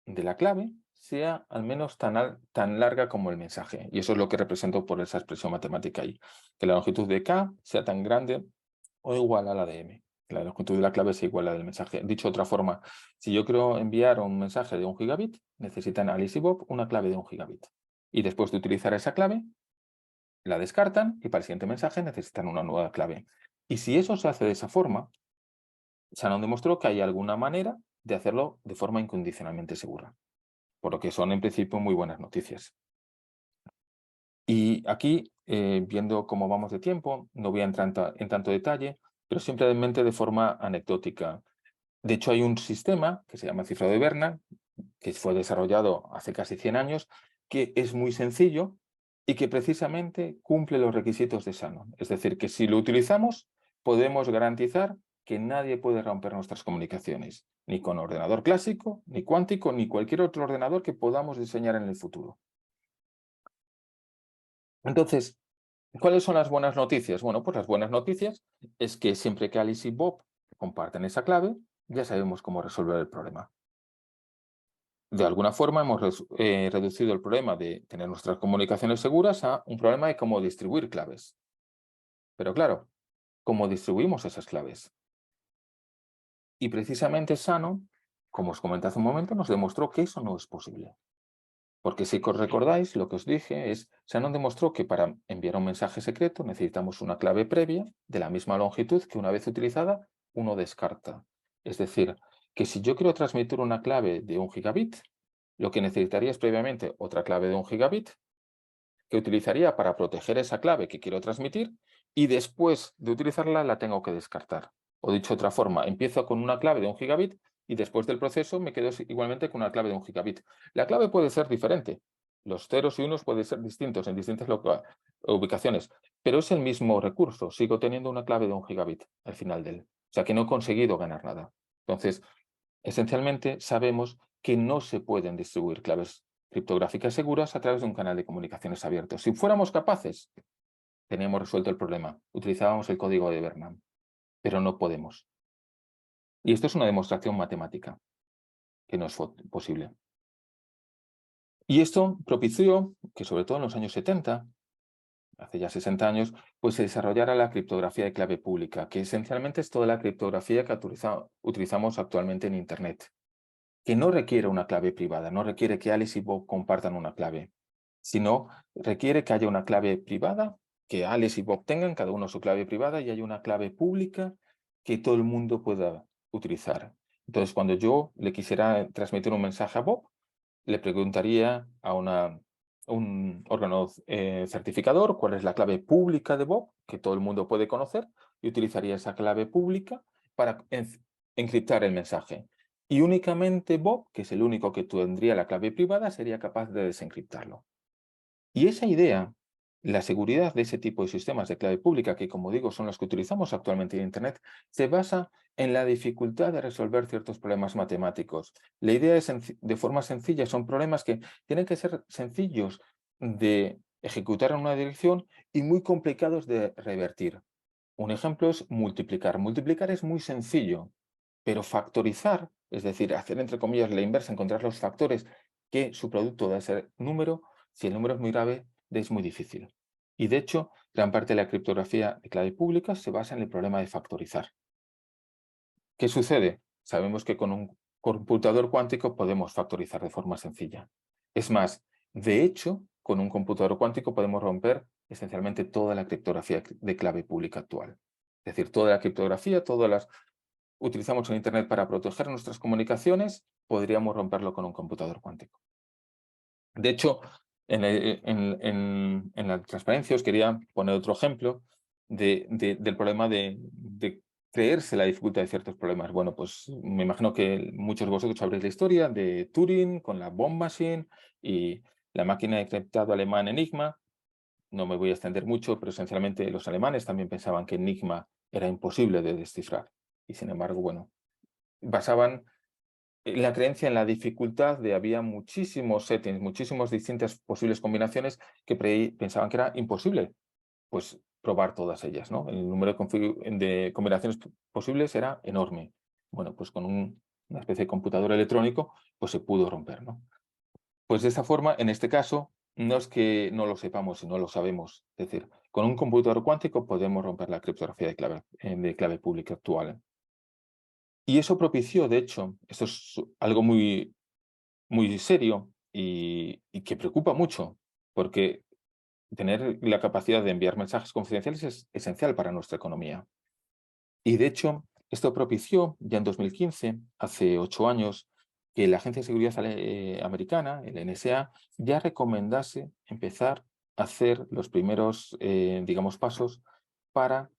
de la clave sea al menos tan larga como el mensaje. Y eso es lo que represento por esa expresión matemática ahí. Que la longitud de K sea tan grande o igual a la de M. La longitud de la clave sea igual a la del mensaje. Dicho de otra forma, si yo quiero enviar un mensaje de 1 gigabit, necesitan Alice y Bob una clave de 1 gigabit. Y después de utilizar esa clave, la descartan y para el siguiente mensaje necesitan una nueva clave. Y si eso se hace de esa forma, Shannon demostró que hay alguna manera de hacerlo de forma incondicionalmente segura, por lo que son en principio muy buenas noticias. Y aquí, viendo cómo vamos de tiempo, no voy a entrar en tanto detalle, pero simplemente de forma anecdótica. De hecho, hay un sistema que se llama cifrado de Bernard, que fue desarrollado hace casi 100 años, que es muy sencillo y que precisamente cumple los requisitos de Shannon. Es decir, que si lo utilizamos, podemos garantizar que nadie puede romper nuestras comunicaciones, ni con ordenador clásico, ni cuántico, ni cualquier otro ordenador que podamos diseñar en el futuro. Entonces, ¿cuáles son las buenas noticias? Bueno, pues las buenas noticias es que siempre que Alice y Bob comparten esa clave, ya sabemos cómo resolver el problema. De alguna forma hemos reducido el problema de tener nuestras comunicaciones seguras a un problema de cómo distribuir claves. Pero claro, ¿cómo distribuimos esas claves? Y precisamente Shannon, como os comenté hace un momento, nos demostró que eso no es posible. Porque si os recordáis, lo que os dije es, Shannon demostró que para enviar un mensaje secreto necesitamos una clave previa de la misma longitud que una vez utilizada, uno descarta. Es decir, que si yo quiero transmitir una clave de 1 gigabit, lo que necesitaría es previamente otra clave de 1 gigabit que utilizaría para proteger esa clave que quiero transmitir y después de utilizarla la tengo que descartar. O dicho de otra forma, empiezo con una clave de 1 gigabit y después del proceso me quedo igualmente con una clave de 1 gigabit. La clave puede ser diferente. Los ceros y unos pueden ser distintos en distintas ubicaciones, pero es el mismo recurso. Sigo teniendo una clave de 1 gigabit al final del. O sea que no he conseguido ganar nada. Entonces, esencialmente sabemos que no se pueden distribuir claves criptográficas seguras a través de un canal de comunicaciones abierto. Si fuéramos capaces, teníamos resuelto el problema. Utilizábamos el código de Bernard, pero no podemos. Y esto es una demostración matemática, que no es posible. Y esto propició que, sobre todo en los años 70, hace ya 60 años, pues se desarrollara la criptografía de clave pública, que esencialmente es toda la criptografía que utilizamos actualmente en Internet, que no requiere una clave privada, no requiere que Alice y Bob compartan una clave, sino requiere que haya una clave privada, que Alice y Bob tengan cada uno su clave privada y haya una clave pública que todo el mundo pueda utilizar. Entonces, cuando yo le quisiera transmitir un mensaje a Bob, le preguntaría a un órgano certificador cuál es la clave pública de Bob, que todo el mundo puede conocer, y utilizaría esa clave pública para encriptar el mensaje. Y únicamente Bob, que es el único que tendría la clave privada, sería capaz de desencriptarlo. Y esa idea, la seguridad de ese tipo de sistemas de clave pública, que como digo son los que utilizamos actualmente en Internet, se basa en la dificultad de resolver ciertos problemas matemáticos. La idea es, de forma sencilla, son problemas que tienen que ser sencillos de ejecutar en una dirección y muy complicados de revertir. Un ejemplo es multiplicar. Multiplicar es muy sencillo, pero factorizar, es decir, hacer entre comillas la inversa, encontrar los factores que su producto debe ser número, si el número es muy grave, es muy difícil. Y de hecho, gran parte de la criptografía de clave pública se basa en el problema de factorizar. ¿Qué sucede? Sabemos que con un computador cuántico podemos factorizar de forma sencilla. Es más, de hecho, con un computador cuántico podemos romper esencialmente toda la criptografía de clave pública actual. Es decir, toda la criptografía, todas las utilizamos en Internet para proteger nuestras comunicaciones, podríamos romperlo con un computador cuántico. De hecho, en la transparencia os quería poner otro ejemplo del problema de creerse la dificultad de ciertos problemas. Bueno, pues me imagino que muchos de vosotros sabréis la historia de Turing con la Bomb Machine y la máquina de encriptado alemán Enigma. No me voy a extender mucho, pero esencialmente los alemanes también pensaban que Enigma era imposible de descifrar. Y sin embargo, bueno, basaban la creencia en la dificultad de había muchísimos settings, muchísimas distintas posibles combinaciones que pensaban que era imposible, pues probar todas ellas, ¿no? El número de combinaciones posibles era enorme. Bueno, pues con una especie de computador electrónico, pues se pudo romper, ¿no? Pues de esta forma, en este caso, no es que no lo sepamos, sino lo sabemos. Es decir, con un computador cuántico podemos romper la criptografía de clave pública actual. Y eso propició, de hecho, esto es algo muy serio y que preocupa mucho, porque tener la capacidad de enviar mensajes confidenciales es esencial para nuestra economía. Y de hecho, esto propició ya en 2015, hace 8 años, que la Agencia de Seguridad Americana, el NSA, ya recomendase empezar a hacer los primeros, digamos, pasos para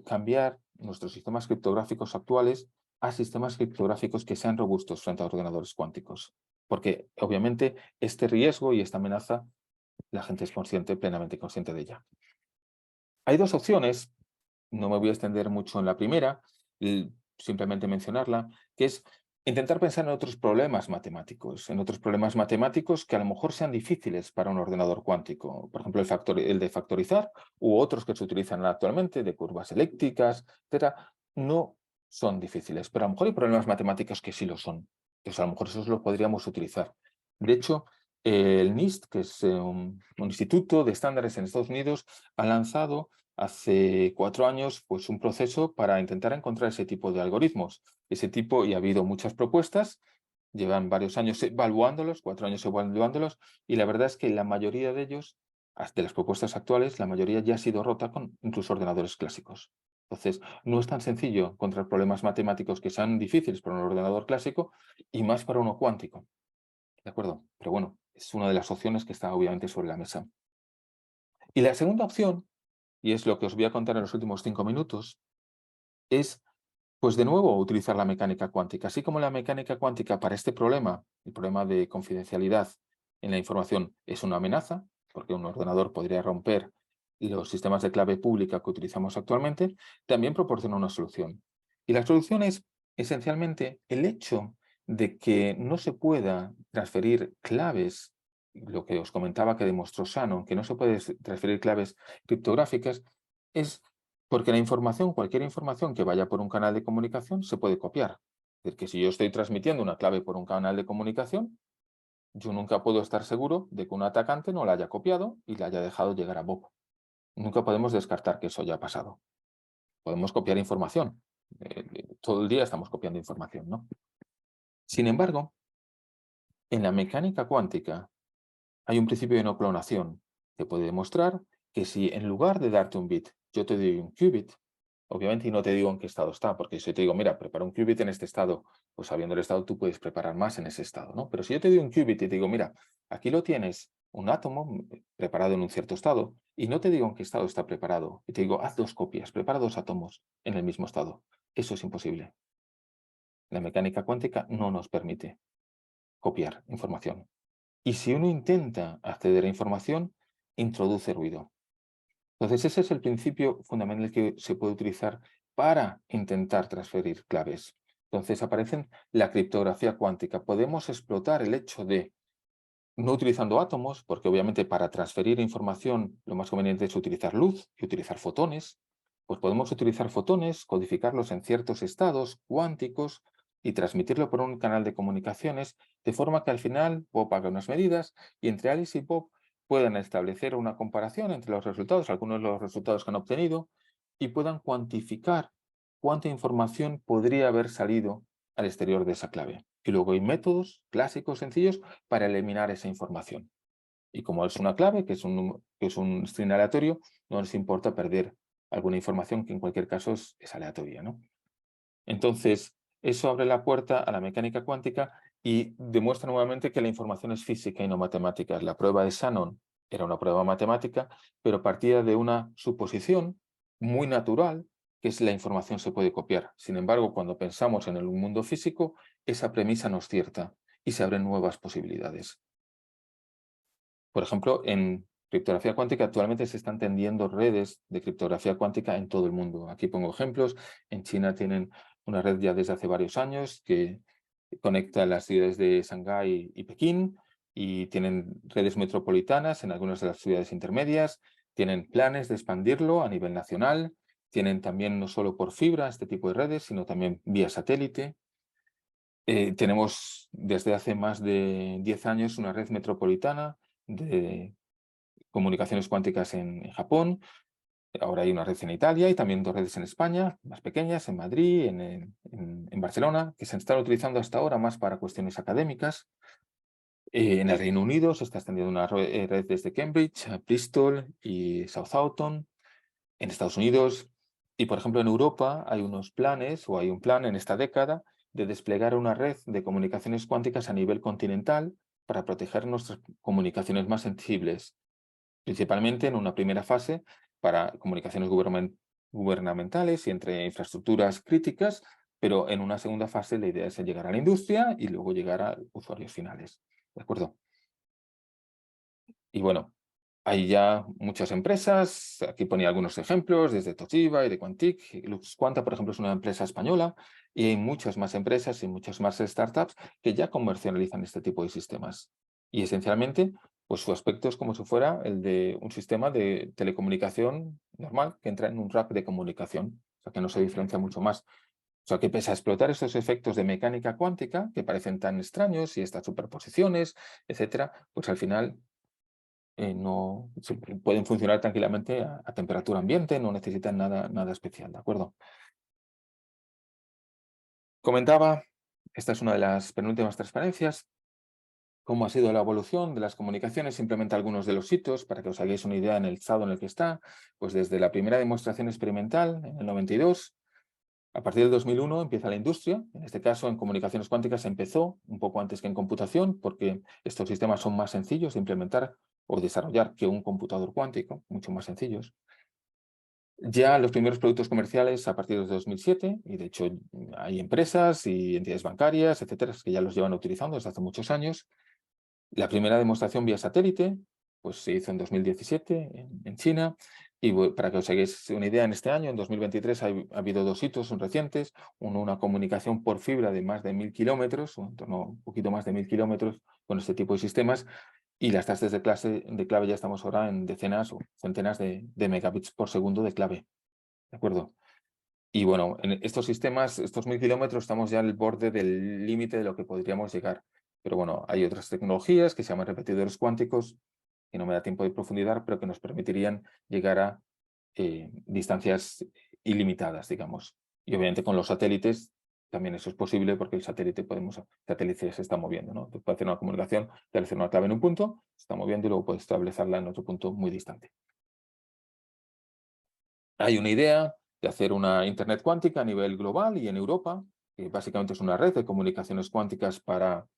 cambiar nuestros sistemas criptográficos actuales a sistemas criptográficos que sean robustos frente a ordenadores cuánticos. Porque obviamente este riesgo y esta amenaza, la gente es plenamente consciente de ella. Hay dos opciones, no me voy a extender mucho en la primera, simplemente mencionarla, que es intentar pensar en otros problemas matemáticos que a lo mejor sean difíciles para un ordenador cuántico. Por ejemplo, el de factorizar u otros que se utilizan actualmente, de curvas eléctricas, etcétera, no son difíciles, pero a lo mejor hay problemas matemáticos que sí lo son. Entonces, a lo mejor esos los podríamos utilizar. De hecho, el NIST, que es un instituto de estándares en Estados Unidos, ha lanzado hace 4 años pues, un proceso para intentar encontrar ese tipo de algoritmos. Y ha habido muchas propuestas, llevan varios años evaluándolos, 4 años evaluándolos, y la verdad es que la mayoría de ellos, de las propuestas actuales, la mayoría ya ha sido rota con incluso ordenadores clásicos. Entonces, no es tan sencillo encontrar problemas matemáticos que sean difíciles para un ordenador clásico y más para uno cuántico. ¿De acuerdo? Pero bueno, es una de las opciones que está obviamente sobre la mesa. Y la segunda opción, y es lo que os voy a contar en los últimos 5 minutos, es, pues de nuevo, utilizar la mecánica cuántica. Así como la mecánica cuántica para este problema, el problema de confidencialidad en la información, es una amenaza, porque un ordenador podría romper los sistemas de clave pública que utilizamos actualmente, también proporciona una solución. Y la solución es, esencialmente, el hecho de que no se pueda transferir claves, lo que os comentaba que demostró Shannon, que no se puede transferir claves criptográficas, es porque la información, cualquier información que vaya por un canal de comunicación se puede copiar. Es decir, que si yo estoy transmitiendo una clave por un canal de comunicación, yo nunca puedo estar seguro de que un atacante no la haya copiado y la haya dejado llegar a Bob. Nunca podemos descartar que eso haya pasado. Podemos copiar información. Todo el día estamos copiando información, ¿no? Sin embargo, en la mecánica cuántica hay un principio de no clonación que puede demostrar que si en lugar de darte un bit, yo te doy un qubit, obviamente, y no te digo en qué estado está, porque si te digo, mira, prepara un qubit en este estado, pues sabiendo el estado tú puedes preparar más en ese estado, ¿no? Pero si yo te doy un qubit y te digo, mira, aquí lo tienes, un átomo preparado en un cierto estado, y no te digo en qué estado está preparado, y te digo, haz 2 copias, prepara 2 átomos en el mismo estado. Eso es imposible. La mecánica cuántica no nos permite copiar información. Y si uno intenta acceder a información, introduce ruido. Entonces, ese es el principio fundamental que se puede utilizar para intentar transferir claves. Entonces, aparece la criptografía cuántica. Podemos explotar el hecho de, no utilizando átomos, porque obviamente para transferir información lo más conveniente es utilizar luz y utilizar fotones, pues podemos utilizar fotones, codificarlos en ciertos estados cuánticos y transmitirlo por un canal de comunicaciones, de forma que al final Bob haga unas medidas y entre Alice y Bob puedan establecer una comparación entre los resultados, algunos de los resultados que han obtenido, y puedan cuantificar cuánta información podría haber salido al exterior de esa clave. Y luego hay métodos clásicos sencillos para eliminar esa información. Y como es una clave, que es un string aleatorio, no nos importa perder alguna información que en cualquier caso es aleatoria, ¿no? Entonces, eso abre la puerta a la mecánica cuántica y demuestra nuevamente que la información es física y no matemática. La prueba de Shannon era una prueba matemática, pero partía de una suposición muy natural, que es la información se puede copiar. Sin embargo, cuando pensamos en el mundo físico, esa premisa no es cierta y se abren nuevas posibilidades. Por ejemplo, en criptografía cuántica actualmente se están tendiendo redes de criptografía cuántica en todo el mundo. Aquí pongo ejemplos. En China tienen una red ya desde hace varios años que conecta las ciudades de Shanghái y Pekín y tienen redes metropolitanas en algunas de las ciudades intermedias. Tienen planes de expandirlo a nivel nacional. Tienen también no solo por fibra este tipo de redes, sino también vía satélite. Tenemos desde hace más de 10 años una red metropolitana de comunicaciones cuánticas en Japón. Ahora hay una red en Italia y también 2 redes en España, más pequeñas, en Madrid, en Barcelona, que se están utilizando hasta ahora más para cuestiones académicas. En el Reino Unido se está extendiendo una red desde Cambridge, Bristol y Southampton. En Estados Unidos y, por ejemplo, en Europa hay unos planes, o hay un plan en esta década, de desplegar una red de comunicaciones cuánticas a nivel continental para proteger nuestras comunicaciones más sensibles, principalmente en una primera fase para comunicaciones gubernamentales y entre infraestructuras críticas, pero en una segunda fase la idea es llegar a la industria y luego llegar a usuarios finales. ¿De acuerdo? Y bueno, hay ya muchas empresas, aquí ponía algunos ejemplos, desde Toshiba y de Quantic. LuxQuanta, por ejemplo, es una empresa española y hay muchas más empresas y muchas más startups que ya comercializan este tipo de sistemas. Y esencialmente, pues su aspecto es como si fuera el de un sistema de telecomunicación normal que entra en un rack de comunicación, o sea que no se diferencia mucho más. O sea que pese a explotar estos efectos de mecánica cuántica, que parecen tan extraños y estas superposiciones, etcétera, pues al final no pueden funcionar tranquilamente a temperatura ambiente, no necesitan nada especial, ¿de acuerdo? Comentaba, esta es una de las penúltimas transparencias, cómo ha sido la evolución de las comunicaciones, simplemente algunos de los hitos para que os hagáis una idea en el estado en el que está, pues desde la primera demostración experimental en el 92, a partir del 2001 empieza la industria, en este caso en comunicaciones cuánticas empezó un poco antes que en computación, porque estos sistemas son más sencillos de implementar o desarrollar que un computador cuántico, mucho más sencillos. Ya los primeros productos comerciales a partir de 2007, y de hecho hay empresas y entidades bancarias, etcétera, que ya los llevan utilizando desde hace muchos años. La primera demostración vía satélite pues se hizo en 2017 en China, y para que os hagáis una idea, en este año, en 2023, ha habido 2 hitos recientes, una comunicación por fibra de más de 1000 kilómetros, o en torno a un poquito más de 1000 kilómetros con este tipo de sistemas, y las tasas de clave ya estamos ahora en decenas o centenas de megabits por segundo de clave. ¿De acuerdo? Y bueno, en estos sistemas, estos 1000 kilómetros, estamos ya al borde del límite de lo que podríamos llegar. Pero bueno, hay otras tecnologías que se llaman repetidores cuánticos, que no me da tiempo de profundizar, pero que nos permitirían llegar a distancias ilimitadas, digamos. Y obviamente con los satélites también eso es posible porque el satélite se está moviendo, ¿no? Puede hacer una comunicación, establecer una clave en un punto, se está moviendo y luego puede establecerla en otro punto muy distante. Hay una idea de hacer una Internet cuántica a nivel global y en Europa, que básicamente es una red de comunicaciones cuánticas para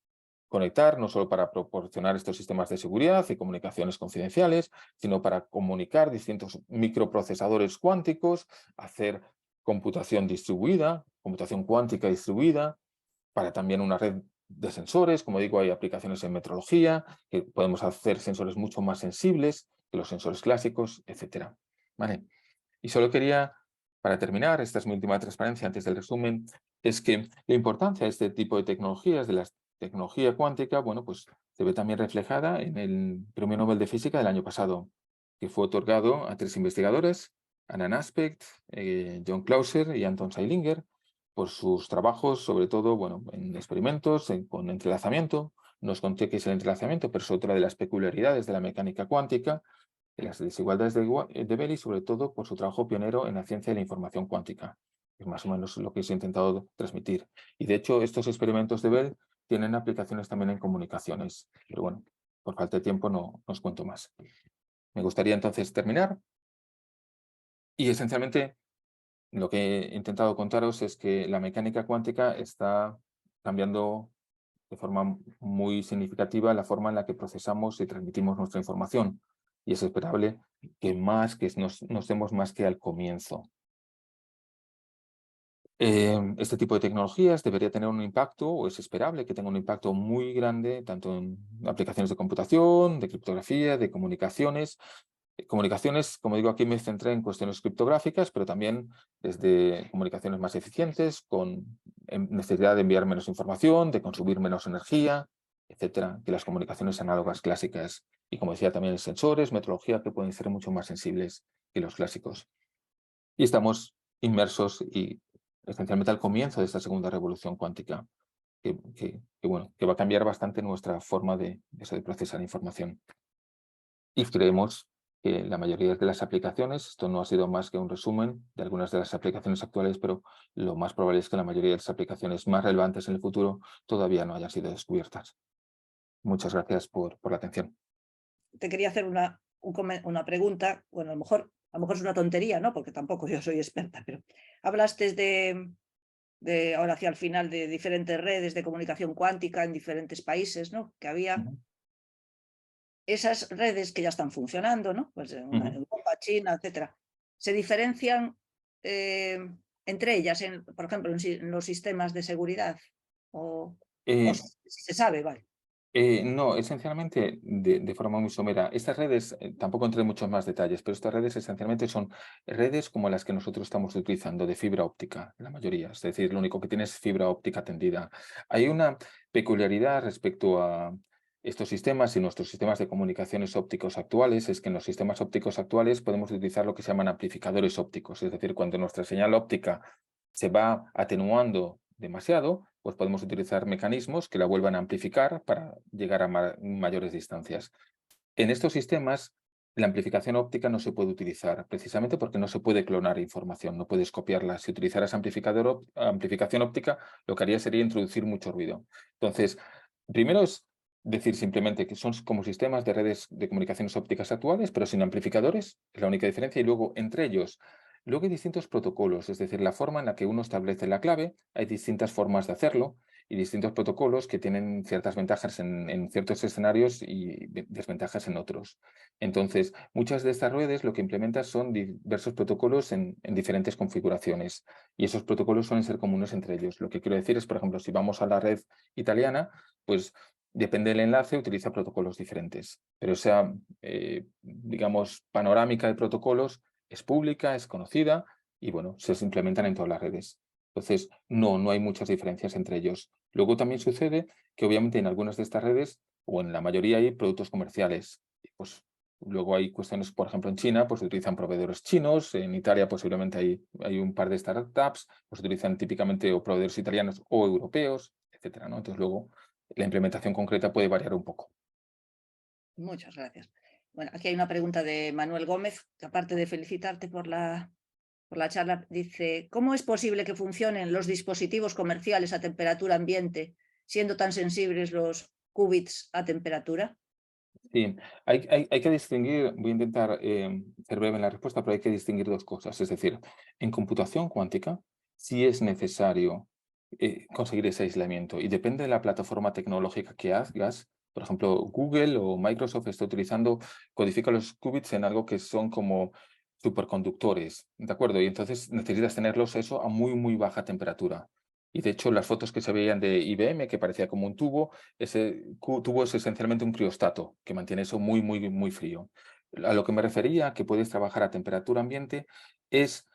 conectar, no solo para proporcionar estos sistemas de seguridad y comunicaciones confidenciales, sino para comunicar distintos microprocesadores cuánticos, hacer computación distribuida, computación cuántica distribuida, para también una red de sensores. Como digo, hay aplicaciones en metrología, que podemos hacer sensores mucho más sensibles que los sensores clásicos, etc. ¿Vale? Y solo quería, para terminar, esta es mi última transparencia antes del resumen, es que la importancia de este tipo de tecnologías, de la tecnología cuántica, bueno, pues se ve también reflejada en el Premio Nobel de Física del año pasado, que fue otorgado a 3 investigadores, Anna Aspect, John Clauser y Anton Zeilinger, por sus trabajos, sobre todo, bueno, en experimentos, con entrelazamiento. No os conté qué es el entrelazamiento, pero es otra de las peculiaridades de la mecánica cuántica, de las desigualdades de Bell y sobre todo por su trabajo pionero en la ciencia de la información cuántica. Es más o menos lo que se ha intentado transmitir. Y de hecho, estos experimentos de Bell tienen aplicaciones también en comunicaciones. Pero bueno, por falta de tiempo no os cuento más. Me gustaría entonces terminar. Y esencialmente lo que he intentado contaros es que la mecánica cuántica está cambiando de forma muy significativa la forma en la que procesamos y transmitimos nuestra información. Y es esperable que nos demos más que al comienzo. Este tipo de tecnologías debería tener un impacto, o es esperable que tenga un impacto muy grande, tanto en aplicaciones de computación, de criptografía, de comunicaciones. Comunicaciones, como digo, aquí me centré en cuestiones criptográficas, pero también desde comunicaciones más eficientes, con necesidad de enviar menos información, de consumir menos energía, etcétera, que las comunicaciones análogas clásicas. Y como decía, también sensores, metrología, que pueden ser mucho más sensibles que los clásicos. Y estamos inmersos y esencialmente al comienzo de esta segunda revolución cuántica, bueno, que va a cambiar bastante nuestra forma de procesar información. Y creemos que la mayoría de las aplicaciones, esto no ha sido más que un resumen de algunas de las aplicaciones actuales, pero lo más probable es que la mayoría de las aplicaciones más relevantes en el futuro todavía no hayan sido descubiertas. Muchas gracias por la atención. Te quería hacer una pregunta, bueno, a lo mejor es una tontería, ¿no? Porque tampoco yo soy experta, pero hablaste de ahora hacia el final de diferentes redes de comunicación cuántica en diferentes países, ¿no? Que había esas redes que ya están funcionando, ¿no? Pues en Europa, China, etcétera. Se diferencian entre ellas, por ejemplo, en los sistemas de seguridad. O si se sabe, vale. No, esencialmente de forma muy somera. Estas redes, tampoco entré en muchos más detalles, pero estas redes esencialmente son redes como las que nosotros estamos utilizando, de fibra óptica, la mayoría. Es decir, lo único que tiene es fibra óptica tendida. Hay una peculiaridad respecto a estos sistemas y nuestros sistemas de comunicaciones ópticos actuales, es que en los sistemas ópticos actuales podemos utilizar lo que se llaman amplificadores ópticos. Es decir, cuando nuestra señal óptica se va atenuando demasiado, pues podemos utilizar mecanismos que la vuelvan a amplificar para llegar a mayores distancias. En estos sistemas, la amplificación óptica no se puede utilizar, precisamente porque no se puede clonar información, no puedes copiarla. Si utilizaras amplificación óptica, lo que haría sería introducir mucho ruido. Entonces, primero es decir simplemente que son como sistemas de redes de comunicaciones ópticas actuales, pero sin amplificadores, es la única diferencia, y luego entre ellos luego hay distintos protocolos, es decir, la forma en la que uno establece la clave, hay distintas formas de hacerlo y distintos protocolos que tienen ciertas ventajas en ciertos escenarios y desventajas en otros. Entonces, muchas de estas redes lo que implementan son diversos protocolos en diferentes configuraciones y esos protocolos suelen ser comunes entre ellos. Lo que quiero decir es, por ejemplo, si vamos a la red italiana, pues depende del enlace, utiliza protocolos diferentes, pero esa, digamos, panorámica de protocolos es pública, es conocida y, bueno, se implementan en todas las redes. Entonces, no hay muchas diferencias entre ellos. Luego también sucede que obviamente en algunas de estas redes, o en la mayoría, hay productos comerciales. Pues luego hay cuestiones, por ejemplo, en China, pues utilizan proveedores chinos, en Italia posiblemente hay un par de startups, pues utilizan típicamente o proveedores italianos o europeos, etcétera, ¿no? Entonces luego la implementación concreta puede variar un poco. Muchas gracias. Bueno, aquí hay una pregunta de Manuel Gómez, que aparte de felicitarte por la charla, dice, ¿cómo es posible que funcionen los dispositivos comerciales a temperatura ambiente siendo tan sensibles los qubits a temperatura? Sí, hay que distinguir, voy a intentar ser breve en la respuesta, pero hay que distinguir dos cosas. Es decir, en computación cuántica sí es necesario conseguir ese aislamiento y depende de la plataforma tecnológica que hagas. Por ejemplo, Google o Microsoft está utilizando, codifica los qubits en algo que son como superconductores, ¿de acuerdo? Y entonces necesitas tenerlos eso a muy, muy baja temperatura. Y de hecho, las fotos que se veían de IBM, que parecía como un tubo, ese tubo es esencialmente un criostato, que mantiene eso muy, muy, muy frío. A lo que me refería, que puedes trabajar a temperatura ambiente, es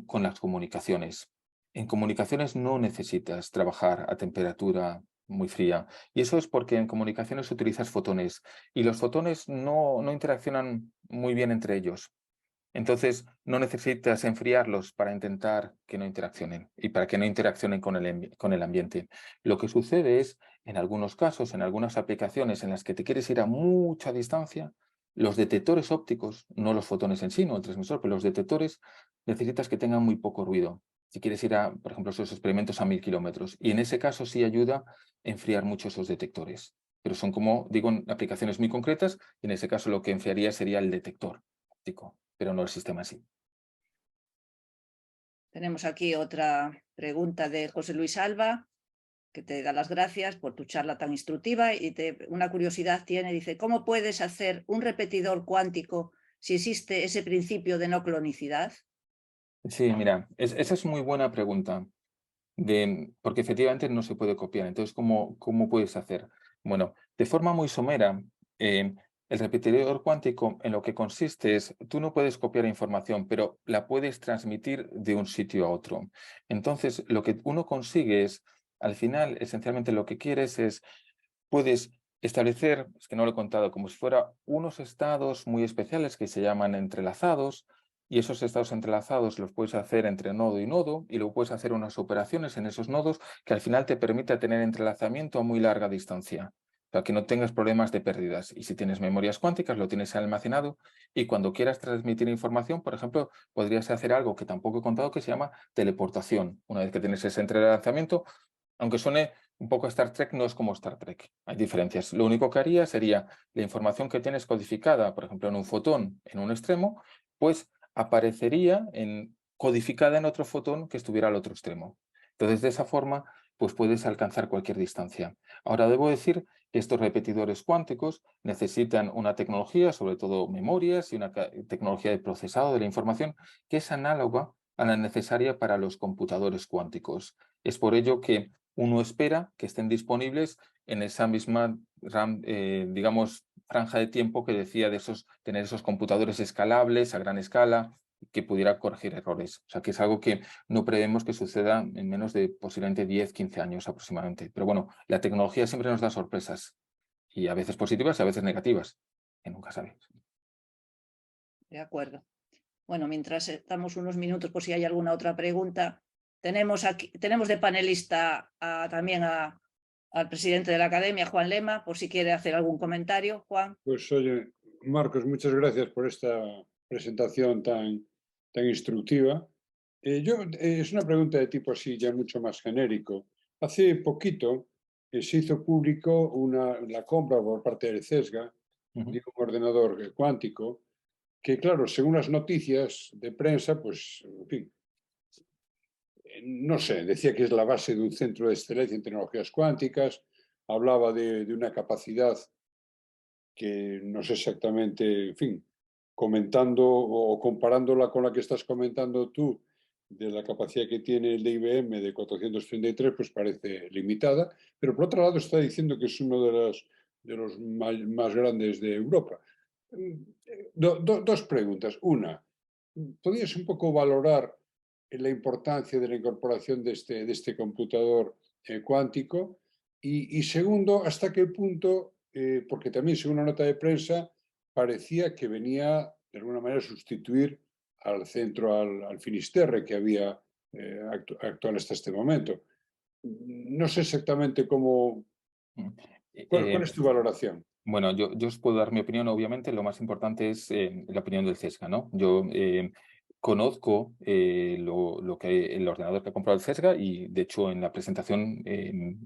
con las comunicaciones. En comunicaciones no necesitas trabajar a temperatura muy fría. Y eso es porque en comunicaciones utilizas fotones. Y los fotones no interaccionan muy bien entre ellos. Entonces, no necesitas enfriarlos para intentar que no interaccionen y para que no interaccionen con el ambiente. Lo que sucede es, en algunos casos, en algunas aplicaciones en las que te quieres ir a mucha distancia, los detectores ópticos, no los fotones en sí, no el transmisor, pero los detectores necesitas que tengan muy poco ruido. Si quieres ir a, por ejemplo, esos experimentos a 1000 kilómetros. Y en ese caso sí ayuda a enfriar mucho esos detectores. Pero son, como digo, aplicaciones muy concretas y en ese caso lo que enfriaría sería el detector óptico, pero no el sistema en sí. Tenemos aquí otra pregunta de José Luis Alba, que te da las gracias por tu charla tan instructiva y una curiosidad tiene, dice, ¿cómo puedes hacer un repetidor cuántico si existe ese principio de no clonicidad? Sí, mira, esa es muy buena pregunta, porque efectivamente no se puede copiar. Entonces, ¿cómo puedes hacer? Bueno, de forma muy somera, el repetidor cuántico en lo que consiste es, tú no puedes copiar información, pero la puedes transmitir de un sitio a otro. Entonces, lo que uno consigue es, al final, esencialmente lo que quieres es, puedes establecer, es que no lo he contado, como si fuera unos estados muy especiales que se llaman entrelazados, y esos estados entrelazados los puedes hacer entre nodo y nodo, y luego puedes hacer unas operaciones en esos nodos que al final te permite tener entrelazamiento a muy larga distancia, para que no tengas problemas de pérdidas. Y si tienes memorias cuánticas, lo tienes almacenado, y cuando quieras transmitir información, por ejemplo, podrías hacer algo que tampoco he contado que se llama teleportación. Una vez que tienes ese entrelazamiento, aunque suene un poco Star Trek, no es como Star Trek. Hay diferencias. Lo único que haría sería la información que tienes codificada, por ejemplo, en un fotón en un extremo, pues aparecería codificada en otro fotón que estuviera al otro extremo. Entonces, de esa forma, pues puedes alcanzar cualquier distancia. Ahora, debo decir que estos repetidores cuánticos necesitan una tecnología, sobre todo memorias y una tecnología de procesado de la información, que es análoga a la necesaria para los computadores cuánticos. Es por ello que uno espera que estén disponibles en esa misma digamos, franja de tiempo que decía de tener esos computadores escalables a gran escala que pudiera corregir errores. O sea, que es algo que no prevemos que suceda en menos de posiblemente 10, 15 años aproximadamente. Pero bueno, la tecnología siempre nos da sorpresas, y a veces positivas y a veces negativas, que nunca sabes. De acuerdo. Bueno, mientras estamos unos minutos por si hay alguna otra pregunta, tenemos de panelista también al presidente de la academia, Juan Lema, por si quiere hacer algún comentario. Juan. Pues oye, Marcos, muchas gracias por esta presentación tan instructiva. Es una pregunta de tipo así, ya mucho más genérico. Hace poquito se hizo público la compra por parte del CESGA de un ordenador cuántico que, claro, según las noticias de prensa, pues, en fin, no sé, decía que es la base de un centro de excelencia en tecnologías cuánticas, hablaba de una capacidad que no sé exactamente, en fin, comentando o comparándola con la que estás comentando tú, de la capacidad que tiene el de IBM de 433, pues parece limitada, pero por otro lado está diciendo que es uno de los más grandes de Europa. Dos preguntas. Una, ¿podrías un poco valorar la importancia de la incorporación de este computador cuántico? Y segundo, ¿hasta qué punto, porque también según una nota de prensa, parecía que venía de alguna manera a sustituir al centro, al Finisterre que había actual hasta este momento? No sé exactamente cómo ¿Cuál es tu valoración? Bueno, yo os puedo dar mi opinión. Obviamente, lo más importante es la opinión del CESGA, ¿no? Yo conozco lo que el ordenador que ha comprado el CESGA y, de hecho, en la presentación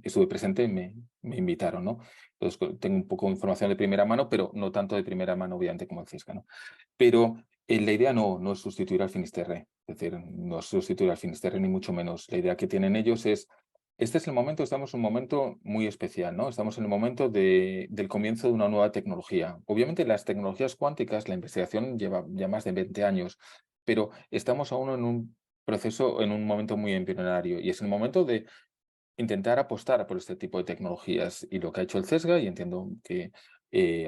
estuve presente, me invitaron, ¿no? Entonces, tengo un poco de información de primera mano, pero no tanto de primera mano, obviamente, como el CESGA, ¿no? Pero la idea no es sustituir al Finisterre, es decir, no es sustituir al Finisterre, ni mucho menos. La idea que tienen ellos es este es el momento, estamos en un momento muy especial, ¿no? Estamos en el momento del comienzo de una nueva tecnología. Obviamente las tecnologías cuánticas, la investigación lleva ya más de 20 años, pero estamos aún en un proceso, en un momento muy embrionario y es el momento de intentar apostar por este tipo de tecnologías. Y lo que ha hecho el CESGA, y entiendo que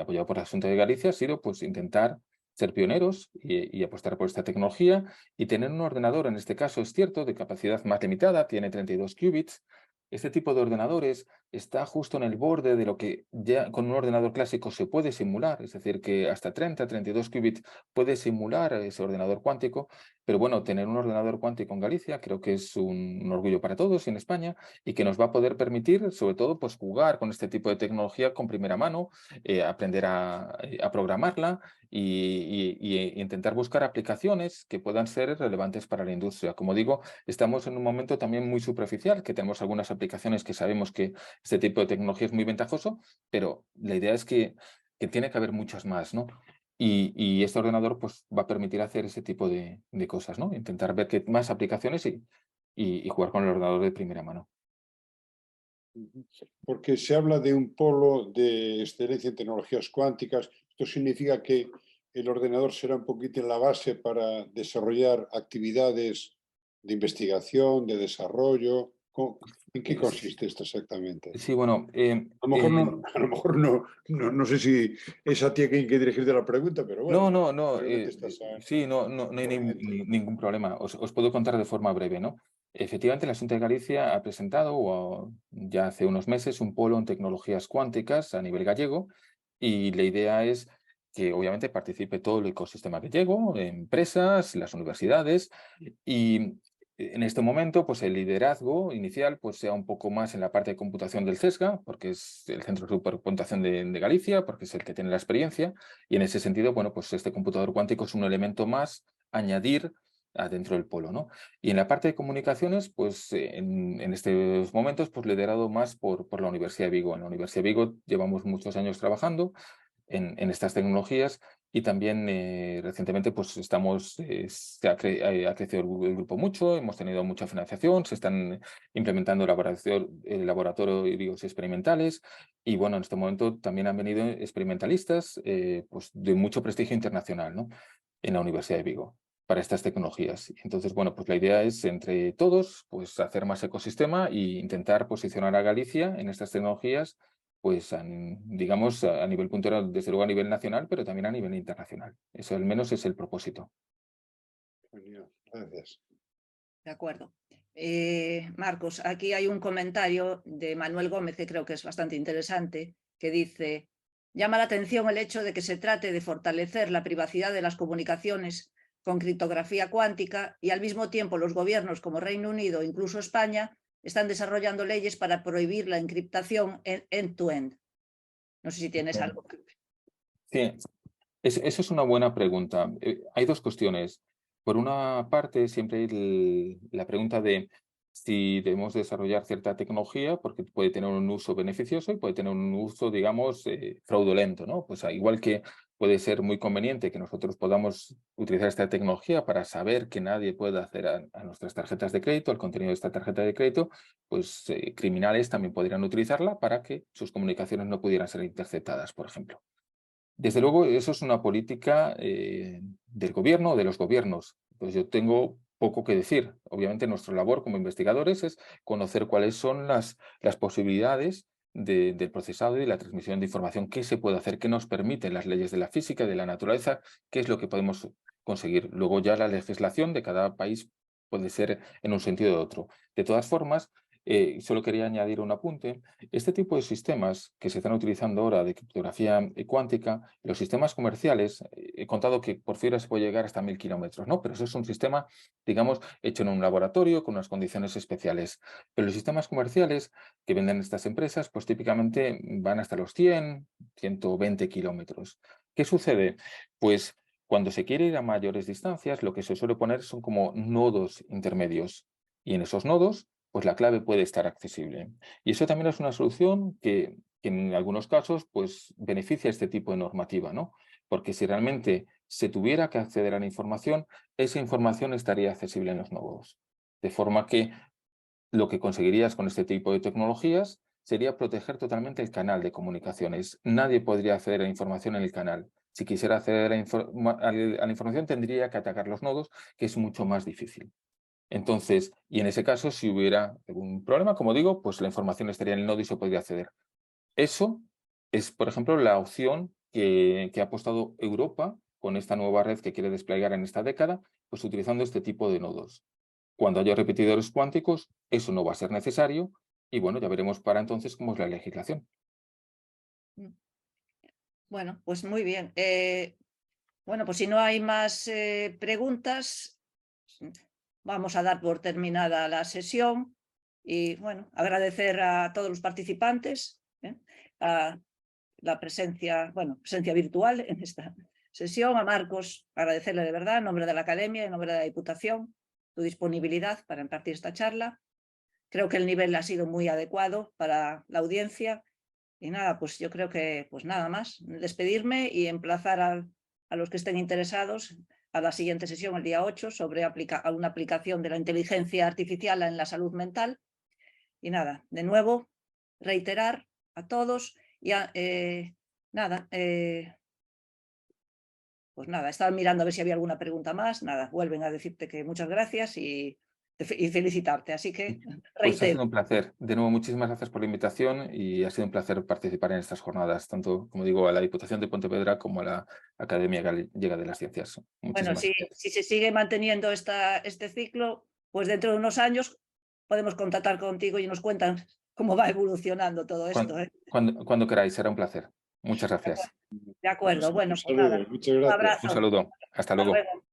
apoyado por la Junta de Galicia, ha sido pues intentar ser pioneros y apostar por esta tecnología y tener un ordenador, en este caso es cierto, de capacidad más limitada, tiene 32 qubits. Este tipo de ordenadores está justo en el borde de lo que ya con un ordenador clásico se puede simular, es decir, que hasta 32 qubits puede simular ese ordenador cuántico, pero bueno, tener un ordenador cuántico en Galicia creo que es un orgullo para todos y en España y que nos va a poder permitir, sobre todo, pues jugar con este tipo de tecnología con primera mano, aprender a programarla y intentar buscar aplicaciones que puedan ser relevantes para la industria. Como digo, estamos en un momento también muy superficial, que tenemos algunas aplicaciones que sabemos que este tipo de tecnología es muy ventajoso, pero la idea es que tiene que haber muchas más, ¿no? Y este ordenador pues, va a permitir hacer ese tipo de cosas, ¿no? Intentar ver qué más aplicaciones y jugar con el ordenador de primera mano. Porque se habla de un polo de excelencia en tecnologías cuánticas. Esto significa que el ordenador será un poquito la base para desarrollar actividades de investigación, de desarrollo. ¿En qué consiste esto exactamente? Sí, bueno, A lo mejor no sé si es a ti a quien hay que dirigirte la pregunta, pero bueno, no, realmente estás sí, no hay corriente. ningún problema. Os puedo contar de forma breve, ¿no? Efectivamente, la Xunta de Galicia ha presentado ya hace unos meses un polo en tecnologías cuánticas a nivel gallego y la idea es que obviamente participe todo el ecosistema gallego, empresas, las universidades y en este momento, pues el liderazgo inicial pues, sea un poco más en la parte de computación del CESGA, porque es el Centro de Supercomputación de Galicia, porque es el que tiene la experiencia, y en ese sentido, bueno, pues este computador cuántico es un elemento más a añadir dentro del polo, ¿no? Y en la parte de comunicaciones, pues en estos momentos, pues liderado más por la Universidad de Vigo. En la Universidad de Vigo llevamos muchos años trabajando en estas tecnologías y también recientemente pues ha crecido el grupo mucho, hemos tenido mucha financiación, se están implementando laboratorios experimentales y bueno, en este momento también han venido experimentalistas pues de mucho prestigio internacional, ¿no? En la Universidad de Vigo para estas tecnologías. Entonces, bueno, pues la idea es entre todos pues hacer más ecosistema e intentar posicionar a Galicia en estas tecnologías pues digamos a nivel puntero, desde luego a nivel nacional, pero también a nivel internacional. Eso al menos es el propósito. Genial, gracias. De acuerdo. Marcos, aquí hay un comentario de Manuel Gómez que creo que es bastante interesante, que dice: llama la atención el hecho de que se trate de fortalecer la privacidad de las comunicaciones con criptografía cuántica y al mismo tiempo los gobiernos como Reino Unido, incluso España, están desarrollando leyes para prohibir la encriptación end-to-end. No sé si tienes algo. Sí, eso es una buena pregunta. Hay dos cuestiones. Por una parte, siempre hay la pregunta de si debemos desarrollar cierta tecnología, porque puede tener un uso beneficioso y puede tener un uso, digamos, fraudulento, ¿no? Pues igual que puede ser muy conveniente que nosotros podamos utilizar esta tecnología para saber que nadie puede acceder a nuestras tarjetas de crédito, al contenido de esta tarjeta de crédito, pues criminales también podrían utilizarla para que sus comunicaciones no pudieran ser interceptadas, por ejemplo. Desde luego, eso es una política del gobierno o de los gobiernos. Pues yo tengo poco que decir. Obviamente, nuestra labor como investigadores es conocer cuáles son las posibilidades del procesado y de la transmisión de información, qué se puede hacer, qué nos permiten las leyes de la física, de la naturaleza, qué es lo que podemos conseguir. Luego ya la legislación de cada país puede ser en un sentido u otro. De todas formas, Solo quería añadir un apunte. Este tipo de sistemas que se están utilizando ahora de criptografía cuántica, los sistemas comerciales, he contado que por fibra se puede llegar hasta 1000 kilómetros, ¿no? Pero eso es un sistema, digamos, hecho en un laboratorio con unas condiciones especiales. Pero los sistemas comerciales que venden estas empresas, pues típicamente van hasta los 100, 120 kilómetros. ¿Qué sucede? Pues cuando se quiere ir a mayores distancias, lo que se suele poner son como nodos intermedios. Y en esos nodos, pues la clave puede estar accesible. Y eso también es una solución que en algunos casos pues beneficia este tipo de normativa, ¿no? Porque si realmente se tuviera que acceder a la información, esa información estaría accesible en los nodos. De forma que lo que conseguirías con este tipo de tecnologías sería proteger totalmente el canal de comunicaciones. Nadie podría acceder a la información en el canal. Si quisiera acceder a la información, tendría que atacar los nodos, que es mucho más difícil. Entonces, y en ese caso, si hubiera algún problema, como digo, pues la información estaría en el nodo y se podría acceder. Eso es, por ejemplo, la opción que ha apostado Europa con esta nueva red que quiere desplegar en esta década, pues utilizando este tipo de nodos. Cuando haya repetidores cuánticos, eso no va a ser necesario y bueno, ya veremos para entonces cómo es la legislación. Bueno, pues muy bien. Bueno, pues si no hay más preguntas, vamos a dar por terminada la sesión y bueno, agradecer a todos los participantes a la presencia, presencia virtual en esta sesión, a Marcos, agradecerle de verdad en nombre de la Academia, en nombre de la Diputación, tu disponibilidad para impartir esta charla. Creo que el nivel ha sido muy adecuado para la audiencia y nada, pues yo creo que pues nada más, despedirme y emplazar a los que estén interesados a la siguiente sesión, el día 8, sobre una aplicación de la inteligencia artificial en la salud mental. Y nada, de nuevo, reiterar a todos y pues nada, estaba mirando a ver si había alguna pregunta más. Nada, vuelven a decirte que muchas gracias y felicitarte. Así que Pues ha reitero. sido un placer. De nuevo, muchísimas gracias por la invitación y ha sido un placer participar en estas jornadas, tanto, como digo, a la Diputación de Pontevedra como a la Academia Gallega de las Ciencias. Bueno, Muchísimas si gracias. se sigue manteniendo este ciclo, pues dentro de unos años podemos contactar contigo y nos cuentan cómo va evolucionando todo esto. Cuando queráis, será un placer. Muchas gracias. De acuerdo, bueno, Un pues nada, saludo, muchas un gracias. Un abrazo. saludo. Hasta Hasta luego. luego.